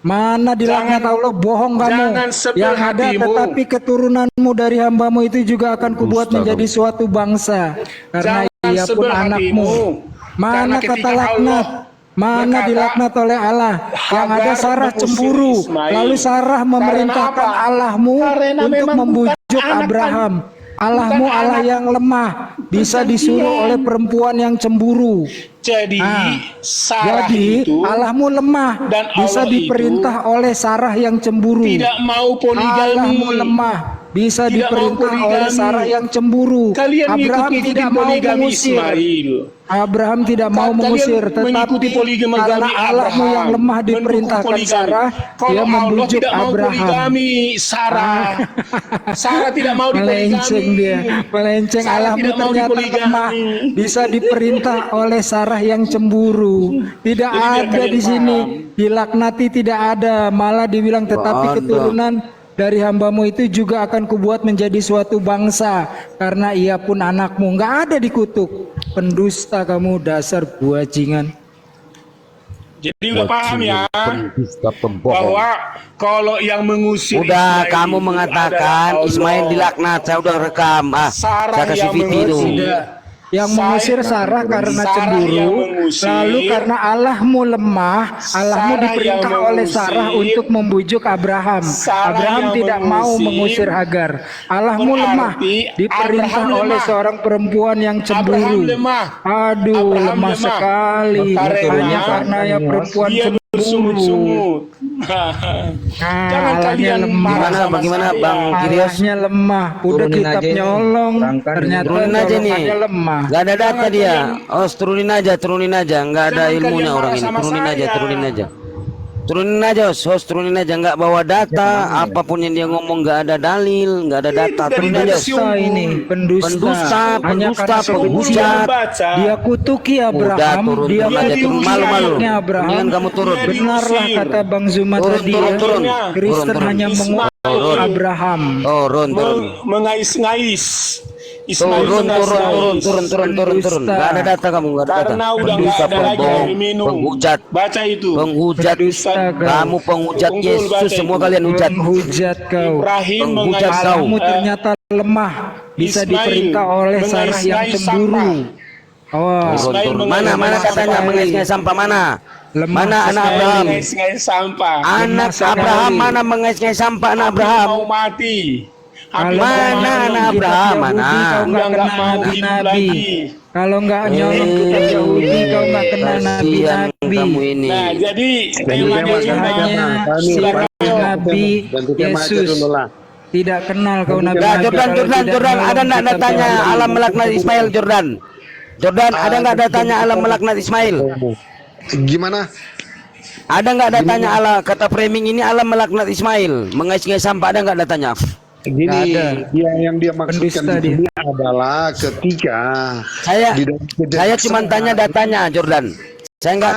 Speaker 7: Mana dilaknat
Speaker 1: Jangan-
Speaker 7: Allah? Bohong kamu.
Speaker 1: jangan sebel
Speaker 7: Yang ada
Speaker 1: hatimu.
Speaker 7: tetapi keturunanmu dari hambamu itu juga akan kubuat menjadi suatu bangsa. Karena
Speaker 1: Jangan
Speaker 7: ia pun
Speaker 1: sebel
Speaker 7: anakmu.
Speaker 1: hatimu.
Speaker 7: Mana
Speaker 1: Karena
Speaker 7: kata
Speaker 1: ketika
Speaker 7: laknat?
Speaker 1: Allah
Speaker 7: Mana
Speaker 1: berkata,
Speaker 7: dilaknat oleh Allah? Yang ada
Speaker 1: Hagar
Speaker 7: Sarah
Speaker 1: mengusir
Speaker 7: cemburu.
Speaker 1: Ismail.
Speaker 7: Lalu Sarah memerintahkan
Speaker 1: Karena apa?
Speaker 7: Allahmu
Speaker 1: Karena
Speaker 7: untuk
Speaker 1: memang
Speaker 7: membujuk
Speaker 1: bukan anak
Speaker 7: Abraham. Allahmu
Speaker 1: bukan
Speaker 7: Allah
Speaker 1: anak
Speaker 7: yang lemah, bisa disuruh oleh perempuan yang cemburu.
Speaker 1: Jadi Sarah
Speaker 7: Jadi
Speaker 1: itu
Speaker 7: Allahmu lemah,
Speaker 1: dan
Speaker 7: bisa
Speaker 1: Allah
Speaker 7: diperintah oleh Sarah yang cemburu.
Speaker 1: tidak mau poligami.
Speaker 7: Allahmu lemah, bisa
Speaker 1: Tidak mau
Speaker 7: diperintah oleh
Speaker 1: poligami.
Speaker 7: Sarah yang cemburu.
Speaker 1: Kalian
Speaker 7: Abraham
Speaker 1: mengikuti
Speaker 7: tidak mau
Speaker 1: poligami
Speaker 7: mengusir.
Speaker 1: Ismail.
Speaker 7: Abraham tidak mau
Speaker 1: Kalian
Speaker 7: mengusir,
Speaker 1: mengikuti
Speaker 7: tetapi
Speaker 1: poligami
Speaker 7: karena Allahmu
Speaker 1: Abraham,
Speaker 7: yang lemah
Speaker 1: mendukung
Speaker 7: diperintahkan
Speaker 1: poligami.
Speaker 7: Sarah,
Speaker 1: Kalau
Speaker 7: dia
Speaker 1: Allah
Speaker 7: membujuk
Speaker 1: tidak mau
Speaker 7: Abraham.
Speaker 1: poligami Sarah. Sarah tidak mau
Speaker 7: Melenceng
Speaker 1: dipoligami.
Speaker 7: dia, melenceng.
Speaker 1: Sarah
Speaker 7: Allahmu
Speaker 1: tidak mau
Speaker 7: ternyata
Speaker 1: dipoligami.
Speaker 7: lemah, bisa diperintah oleh Sarah yang cemburu. Tidak
Speaker 1: Jadi biar
Speaker 7: ada
Speaker 1: kalian
Speaker 7: di sini,
Speaker 1: paham.
Speaker 7: dilaknati tidak ada, malah dibilang tetapi
Speaker 4: Ada.
Speaker 7: keturunan dari hambamu itu juga akan kubuat menjadi suatu bangsa, karena ia pun anakmu. Nggak ada dikutuk. Pendusta kamu, dasar buajingan.
Speaker 1: Jadi udah paham ya
Speaker 4: Pendusta pembohong.
Speaker 1: bahwa kalau yang mengusir
Speaker 4: Udah
Speaker 1: Ismail
Speaker 4: kamu
Speaker 1: itu
Speaker 4: mengatakan
Speaker 1: adalah
Speaker 4: Ismail
Speaker 1: Allah.
Speaker 4: dilaknat, saya udah rekam.
Speaker 1: Sarah
Speaker 4: Saya kasih
Speaker 1: yang
Speaker 4: video.
Speaker 1: mengusir.
Speaker 7: Yang mengusir Sarah karena
Speaker 1: Sarah
Speaker 7: cemburu,
Speaker 1: yang mengusir.
Speaker 7: lalu karena Allahmu lemah, Allahmu
Speaker 1: Sarah
Speaker 7: diperintah
Speaker 1: yang
Speaker 7: oleh
Speaker 1: mengusir.
Speaker 7: Sarah untuk membujuk Abraham.
Speaker 1: Sarah
Speaker 7: Abraham
Speaker 1: yang
Speaker 7: tidak mau
Speaker 1: mengusir.
Speaker 7: mengusir Hagar. Allahmu
Speaker 1: Berarti
Speaker 7: lemah, diperintah
Speaker 1: Abraham
Speaker 7: oleh
Speaker 1: lemah.
Speaker 7: seorang perempuan yang cemburu.
Speaker 1: Abraham lemah.
Speaker 7: Aduh,
Speaker 1: Abraham
Speaker 7: lemah
Speaker 1: lemah.
Speaker 7: sekali.
Speaker 1: Karena
Speaker 7: Hanya karena ya perempuan
Speaker 1: dia
Speaker 7: cemburu.
Speaker 1: bersungut-sungut. Jangan
Speaker 7: Allahnya
Speaker 1: kalian
Speaker 7: lemah.
Speaker 1: marah sama
Speaker 4: Bagaimana,
Speaker 1: saya.
Speaker 4: Bang Kirios?
Speaker 7: Allahnya lemah. Udah
Speaker 5: Turunin
Speaker 7: kitab
Speaker 5: aja ini.
Speaker 7: nyolong,
Speaker 5: Terangkan
Speaker 7: ternyata
Speaker 4: Turunin aja nih.
Speaker 7: golongannya lemah.
Speaker 4: Gak ada data dia. Oh, turunin aja. Nggak ada
Speaker 1: Jangan
Speaker 4: ilmunya
Speaker 1: kalian
Speaker 4: orang
Speaker 1: marah
Speaker 4: ini.
Speaker 1: sama
Speaker 4: Turunin aja,
Speaker 1: saya.
Speaker 4: turunin aja. Turunin aja, host, turunin aja. Nggak bawa data, apapun yang dia ngomong nggak ada dalil, nggak ada data.
Speaker 1: dari
Speaker 4: Turunin aja.
Speaker 1: versi
Speaker 7: Pendusta ini, pendusta.
Speaker 4: Pendusta,
Speaker 7: Hanya
Speaker 4: pendusta,
Speaker 7: karena
Speaker 4: penghujat.
Speaker 1: Baca.
Speaker 7: Dia kutuki Abraham,
Speaker 4: Udah turun
Speaker 7: dia
Speaker 4: aja, turun
Speaker 7: kutuki
Speaker 4: malu-malu.
Speaker 7: anaknya Abraham.
Speaker 4: Mendingan kamu turun.
Speaker 1: Dia
Speaker 7: Benarlah
Speaker 1: diusir.
Speaker 7: kata Bang Zuma
Speaker 4: Turun,
Speaker 7: tadi
Speaker 4: turun,
Speaker 7: ya.
Speaker 4: turun.
Speaker 7: Kristen
Speaker 4: Turun, turun.
Speaker 7: hanya mengutuk
Speaker 1: Ismail.
Speaker 7: Abraham.
Speaker 4: Turun.
Speaker 1: Mengais-ngais. Ismail
Speaker 4: Turun.
Speaker 7: Pendusta.
Speaker 4: Nggak ada data kamu, nggak ada data.
Speaker 1: Karena udah nggak
Speaker 4: Pendusta,
Speaker 1: ada lagi
Speaker 4: pembohong,
Speaker 1: air minum.
Speaker 4: penghujat,
Speaker 1: Baca itu.
Speaker 4: penghujat.
Speaker 7: Pendusta kau.
Speaker 4: Kamu penghujat
Speaker 1: Unggul,
Speaker 4: Yesus,
Speaker 1: baca
Speaker 4: semua
Speaker 1: itu.
Speaker 4: kalian hujat.
Speaker 7: Penghujat kau.
Speaker 1: Ibrahim
Speaker 4: Penghujat
Speaker 1: mengais
Speaker 4: kau.
Speaker 7: Allahmu ternyata lemah, bisa
Speaker 1: Ismail
Speaker 7: diperintah oleh Sarah yang
Speaker 1: mengais-ngais
Speaker 7: cemburu.
Speaker 1: Sarah.
Speaker 7: Oh,
Speaker 4: Turun. Mana datanya mengais-ngais sampah mana?
Speaker 7: lemah
Speaker 4: Mana anak
Speaker 7: sekali.
Speaker 4: Abraham?
Speaker 1: Mengais-ngais sampah.
Speaker 4: Anak
Speaker 7: sekali.
Speaker 4: Abraham mana mengais-ngais sampah anak Abraham?
Speaker 1: Mau mati.
Speaker 7: Kalau
Speaker 1: Habis
Speaker 4: Mana
Speaker 1: mau
Speaker 4: anak
Speaker 1: hidup.
Speaker 4: Abraham?
Speaker 7: Yahudi,
Speaker 4: Mana?
Speaker 7: kau
Speaker 1: Udah nggak
Speaker 7: kena
Speaker 1: mau hidup
Speaker 7: nabi-nabi.
Speaker 1: lagi.
Speaker 7: Kalau nggak nyolong kitab Yahudi, kau nggak kena
Speaker 4: Kasihan
Speaker 7: nabi-nabi.
Speaker 4: kamu ini.
Speaker 1: Nah, jadi
Speaker 3: tema
Speaker 1: temanya
Speaker 3: aja,
Speaker 1: cuma
Speaker 7: Hanya si
Speaker 3: Silakan.
Speaker 7: Nabi
Speaker 3: Ganti tema aja
Speaker 7: Yesus.
Speaker 3: dulu lah.
Speaker 7: Tidak kenal kau Nabi.
Speaker 4: Nah,
Speaker 7: Nabi
Speaker 4: Jordan,
Speaker 7: kalau
Speaker 4: Jordan,
Speaker 7: tidak
Speaker 4: Jordan, ada
Speaker 7: nyolong
Speaker 4: nggak
Speaker 7: kitab
Speaker 4: datanya
Speaker 7: Yahudi.
Speaker 4: alam melaknat Ismail, Jordan? Jordan, ada nggak datanya alam melaknat Ismail?
Speaker 3: Gimana?
Speaker 4: Ada nggak datanya ala kata framing ini alam melaknat Ismail? Mengais-ngais sampah ada nggak datanya?
Speaker 3: Gini,
Speaker 7: Nggak ada.
Speaker 3: yang dia maksudkan
Speaker 7: Pendusta
Speaker 3: di sini adalah ketika di dalam
Speaker 4: Saya cuma tanya datanya, Jordan. Saya nggak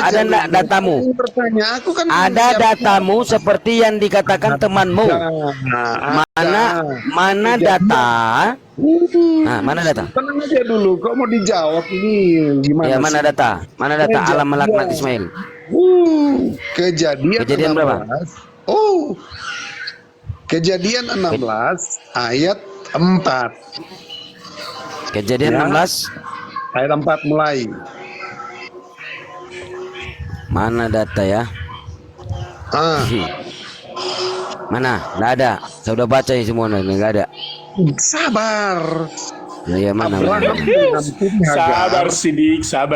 Speaker 4: ada nggak datamu?
Speaker 3: Aku bertanya, aku kan
Speaker 4: Ada datamu seperti yang dikatakan temanmu. Mana data? Nah, mana data?
Speaker 3: Tenang aja dulu, kok mau dijawab ini gimana?
Speaker 4: Ya, mana
Speaker 3: sih?
Speaker 4: data? Mana data alam melaknat Ismail?
Speaker 3: Kejadian
Speaker 4: berapa?
Speaker 3: 16. Oh. Kejadian 16 ayat 4.
Speaker 4: Kejadian
Speaker 3: Ya.
Speaker 4: 16.
Speaker 3: Ayat 4 mulai.
Speaker 4: Mana data ya?
Speaker 3: Ah,
Speaker 4: Mana? Nggak ada. Saya udah baca ini semua, nggak ada.
Speaker 3: sabar.
Speaker 4: Ya, mana?
Speaker 3: Abraham mengampuni
Speaker 1: sabar
Speaker 3: Hagar.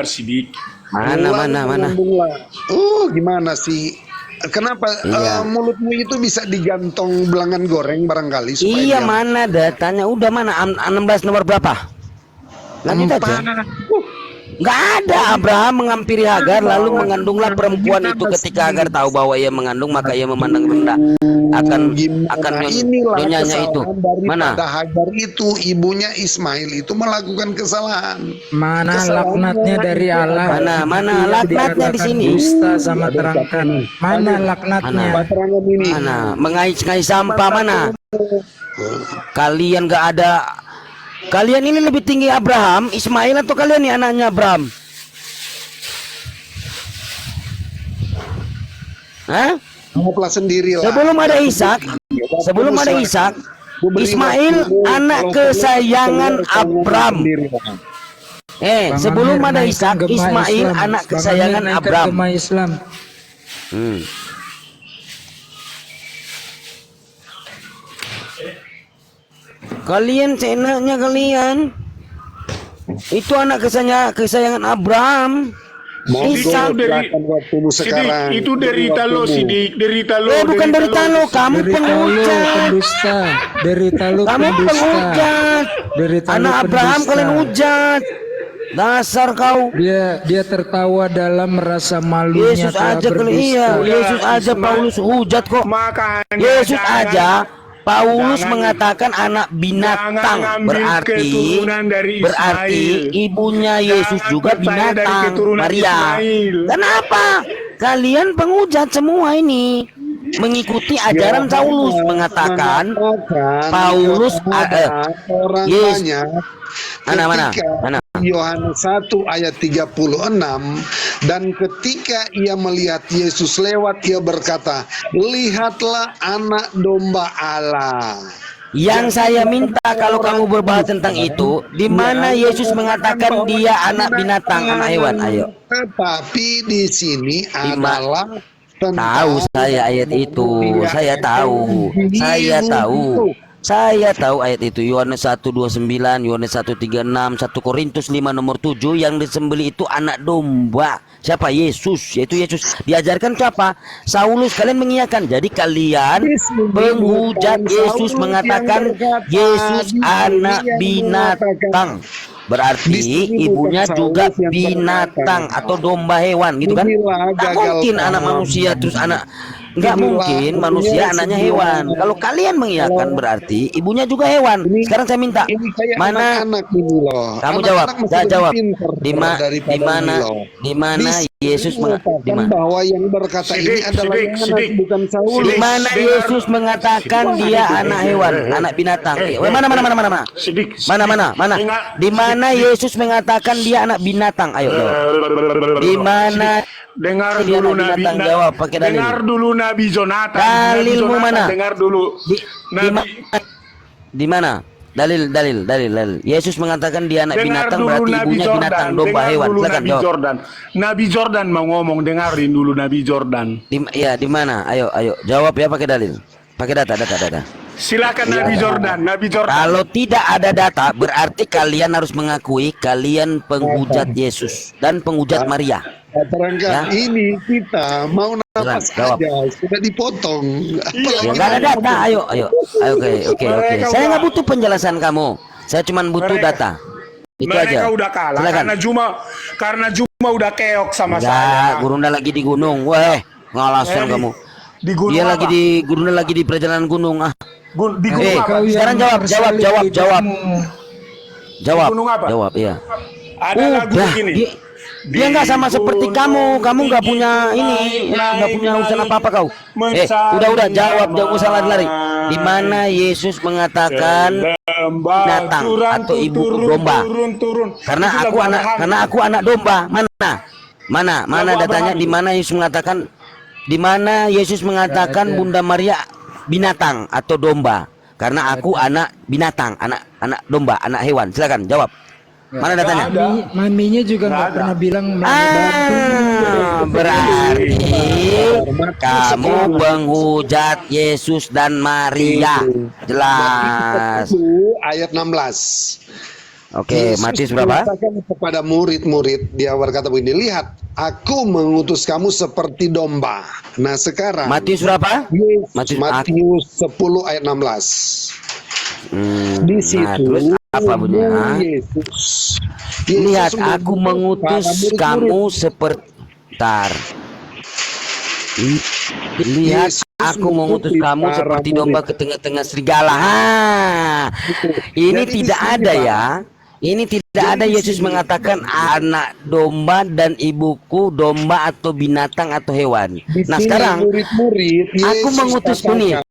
Speaker 1: sidik.
Speaker 4: Mana?
Speaker 3: Gimana sih? Kenapa
Speaker 4: Iya.
Speaker 3: mulutmu itu bisa digantung belangan goreng barangkali supaya
Speaker 4: Iya,
Speaker 3: dia-
Speaker 4: mana datanya? Udah mana? 16 nomor berapa? Lanjut aja. Nggak ada. Abraham mengampiri Hagar lalu mengandunglah perempuan itu. Ketika Hagar tahu bahwa ia mengandung, maka ia memandang rendah akan
Speaker 3: inilah
Speaker 4: nyonyanya itu.
Speaker 3: kesalahan
Speaker 4: Mana?
Speaker 3: daripada Hagar itu, ibunya Ismail itu melakukan kesalahan.
Speaker 7: Mana
Speaker 3: Kesalahan
Speaker 7: laknatnya dari Allah?
Speaker 4: Mana
Speaker 7: Itu
Speaker 4: laknatnya di
Speaker 7: dikatakan
Speaker 4: sini?
Speaker 7: Dusta sama terangkan. Mana laknatnya?
Speaker 3: Keterangan ini.
Speaker 4: Mana? Mengais-ngais sampah mana? Kalian nggak ada. Kalian ini lebih tinggi Abraham, Ismail atau kalian nih anaknya Abraham? Hah?
Speaker 3: Anggaplah sendirilah.
Speaker 4: Sebelum ada Ishak, Ismail anak kesayangan Abraham. Sebelum ada Ishak, Ismail anak kesayangan Abraham.
Speaker 7: Agama Islam.
Speaker 4: Kalian seenaknya kalian. Itu anak kesayangan Abraham. Ishak.
Speaker 1: Itu derita lo, Sidik. Derita lo.
Speaker 4: Bukan derita lo, kamu
Speaker 7: Derita lu
Speaker 4: penghujat.
Speaker 7: pendusta. Derita lu
Speaker 4: Kamu
Speaker 7: pendusta.
Speaker 4: penghujat.
Speaker 7: Derita lu
Speaker 4: Anak Abraham
Speaker 7: pendusta.
Speaker 4: kalian hujat. Dasar kau.
Speaker 7: Dia tertawa dalam rasa malunya
Speaker 4: Yesus
Speaker 7: telah
Speaker 4: aja kalau iya,
Speaker 7: berdusta.
Speaker 4: Yesus aja Paulus hujat kok.
Speaker 1: Makanya
Speaker 4: Yesus
Speaker 1: jangan-
Speaker 4: aja Paulus
Speaker 1: jangan-
Speaker 4: mengatakan anak binatang,
Speaker 1: jangan ngambil
Speaker 4: berarti
Speaker 1: keturunan dari Ismail.
Speaker 4: ibunya Yesus
Speaker 1: Jangan
Speaker 4: juga
Speaker 1: percaya dari
Speaker 4: binatang,
Speaker 1: keturunan
Speaker 4: Maria.
Speaker 1: Ismail.
Speaker 4: Kenapa? Kalian penghujat semua ini mengikuti ajaran Saulus mengatakan Paulus
Speaker 3: orang
Speaker 4: Yes.
Speaker 3: banyak
Speaker 4: Mana?
Speaker 3: ketika Yohanes 1 ayat 36, dan ketika ia melihat Yesus lewat, ia berkata, lihatlah anak domba Allah.
Speaker 4: Yang saya minta kalau kamu berbahas tentang itu, di mana Yesus mengatakan dia anak binatang, anak hewan? Ayo.
Speaker 3: Tetapi di sini
Speaker 4: ma-
Speaker 3: adalah
Speaker 4: Tahu saya ayat itu. Saya tahu. Saya tahu ayat itu. Yohanes 1:29, Yohanes 1:36, 1 Korintus 5 nomor 7, yang disembelih itu anak domba. Siapa? Yesus. Yaitu Yesus. Diajarkan ke apa? Saulus, kalian mengiyakan. Jadi kalian penghujat Yesus mengatakan Yesus anak binatang. Berarti ibunya juga binatang atau domba hewan gitu kan? Tak mungkin anak manusia terus anak. Nggak mungkin manusia anaknya hewan. Kalau kalian mengiyakan berarti ibunya juga hewan. Sekarang saya minta,
Speaker 3: Ini kayak
Speaker 4: mana?
Speaker 3: anak-anak ini loh.
Speaker 4: Kamu
Speaker 3: Anak-anak
Speaker 4: jawab.
Speaker 3: masih
Speaker 4: Saya
Speaker 3: lebih
Speaker 4: jawab.
Speaker 3: pintar
Speaker 4: Di mana?
Speaker 3: daripada ini loh.
Speaker 4: Di mana Yesus di mana?
Speaker 3: bahwa yang berkata ini
Speaker 1: Sidik,
Speaker 3: adalah
Speaker 1: sidik,
Speaker 3: Yohanes,
Speaker 1: sidik.
Speaker 3: bukan Saulus.
Speaker 4: Di mana Yesus mengatakan dia anak hewan, anak binatang? Mana?
Speaker 1: Sidik.
Speaker 4: Mana? Di mana Yesus mengatakan dia anak binatang? Ayo jawab. Di mana?
Speaker 1: Dengar
Speaker 4: Dia
Speaker 1: dulu
Speaker 4: anak
Speaker 1: Nabi.
Speaker 4: binatang, jawab pakai dalil.
Speaker 1: Dengar dulu Nabi Jonathan.
Speaker 4: Dalilmu
Speaker 1: Nabi Jonathan,
Speaker 4: mana?
Speaker 1: Dengar dulu.
Speaker 4: Di
Speaker 1: Nabi.
Speaker 4: mana? Dalil. Yesus mengatakan dia anak
Speaker 1: Dengar
Speaker 4: binatang,
Speaker 1: dulu
Speaker 4: berarti
Speaker 1: Nabi
Speaker 4: ibunya
Speaker 1: Jordan.
Speaker 4: binatang, domba,
Speaker 1: Dengar
Speaker 4: hewan.
Speaker 1: dulu
Speaker 4: Silakan
Speaker 1: Nabi
Speaker 4: jawab.
Speaker 1: Jordan. Nabi Jordan mau ngomong, dengarin dulu Nabi Jordan.
Speaker 4: Di mana? Ayo jawab ya pakai dalil. Pakai data.
Speaker 1: Silakan Nabi Jordan. Nabi Jordan.
Speaker 4: Kalau tidak ada data, berarti kalian harus mengakui kalian penghujat Yesus dan penghujat Maria.
Speaker 3: Barangkali
Speaker 4: Ya.
Speaker 3: ini kita mau napas
Speaker 4: Jawab.
Speaker 3: aja sudah dipotong.
Speaker 4: Ya
Speaker 3: Apalagi
Speaker 4: nggak ada data. Ayo. Oke.
Speaker 1: Mereka
Speaker 4: Saya
Speaker 1: udah-
Speaker 4: nggak butuh penjelasan kamu. Saya cuma butuh
Speaker 1: Mereka-
Speaker 4: data. Itu
Speaker 1: Mereka
Speaker 4: aja.
Speaker 1: udah kalah
Speaker 4: Silakan.
Speaker 1: karena Juma udah keok sama
Speaker 4: Enggak,
Speaker 1: saya.
Speaker 4: Gurunda lagi di gunung. Weh, ngalasan
Speaker 1: Eh,
Speaker 4: kamu.
Speaker 1: Di gunung
Speaker 4: Dia
Speaker 1: apa?
Speaker 4: Gurunda lagi di perjalanan gunung.
Speaker 1: Di gunung apa?
Speaker 7: Kau yang
Speaker 4: Sekarang jawab.
Speaker 7: bersalin
Speaker 4: Jawab.
Speaker 1: gunung apa?
Speaker 4: Jawab, iya.
Speaker 1: Ada lagu
Speaker 4: Udah,
Speaker 1: begini.
Speaker 4: dia nggak sama seperti kamu. Kamu nggak punya ini, nggak punya urusan apa-apa kau. Udah jawab, jangan usah lari-lari. Di mana Yesus mengatakan binatang atau ibu domba?
Speaker 1: Turun.
Speaker 4: Karena aku anak domba. Mana datanya? Di mana Yesus mengatakan? Di mana Yesus mengatakan Bunda Maria binatang atau domba? Karena aku anak binatang, anak domba, anak hewan. Silakan jawab. Mana datanya?
Speaker 7: Maminya juga nggak pernah bilang
Speaker 4: Berarti kamu penghujat Yesus dan Maria. Jelas.
Speaker 3: 1 ayat 16.
Speaker 4: Oke,
Speaker 3: Yesus
Speaker 4: Matius berapa?
Speaker 3: mengatakan kepada murid-murid, dia berkata begini, lihat, aku mengutus kamu seperti domba. Nah sekarang
Speaker 4: Matius berapa?
Speaker 3: Matius 10 ayat 16. Di situ
Speaker 4: terus apa bunyinya?
Speaker 3: Yesus
Speaker 4: Lihat, aku mengutus
Speaker 3: para murid-murid.
Speaker 4: kamu seperti Lihat,
Speaker 3: Yesus
Speaker 4: aku mengutus
Speaker 3: mengutus
Speaker 4: kamu
Speaker 3: para
Speaker 4: seperti
Speaker 3: murid.
Speaker 4: domba ke tengah-tengah serigala. Ini
Speaker 3: Jadi di
Speaker 4: tidak
Speaker 3: sini,
Speaker 4: ada
Speaker 3: Pak.
Speaker 4: ya. Ini tidak ada
Speaker 3: di
Speaker 4: Yesus
Speaker 3: sini.
Speaker 4: mengatakan anak domba dan ibuku domba atau binatang atau hewan.
Speaker 3: Di
Speaker 4: Nah
Speaker 3: sini
Speaker 4: sekarang
Speaker 3: murid-murid
Speaker 4: aku
Speaker 3: Yesus
Speaker 4: mengutus
Speaker 3: katakan,
Speaker 4: ini.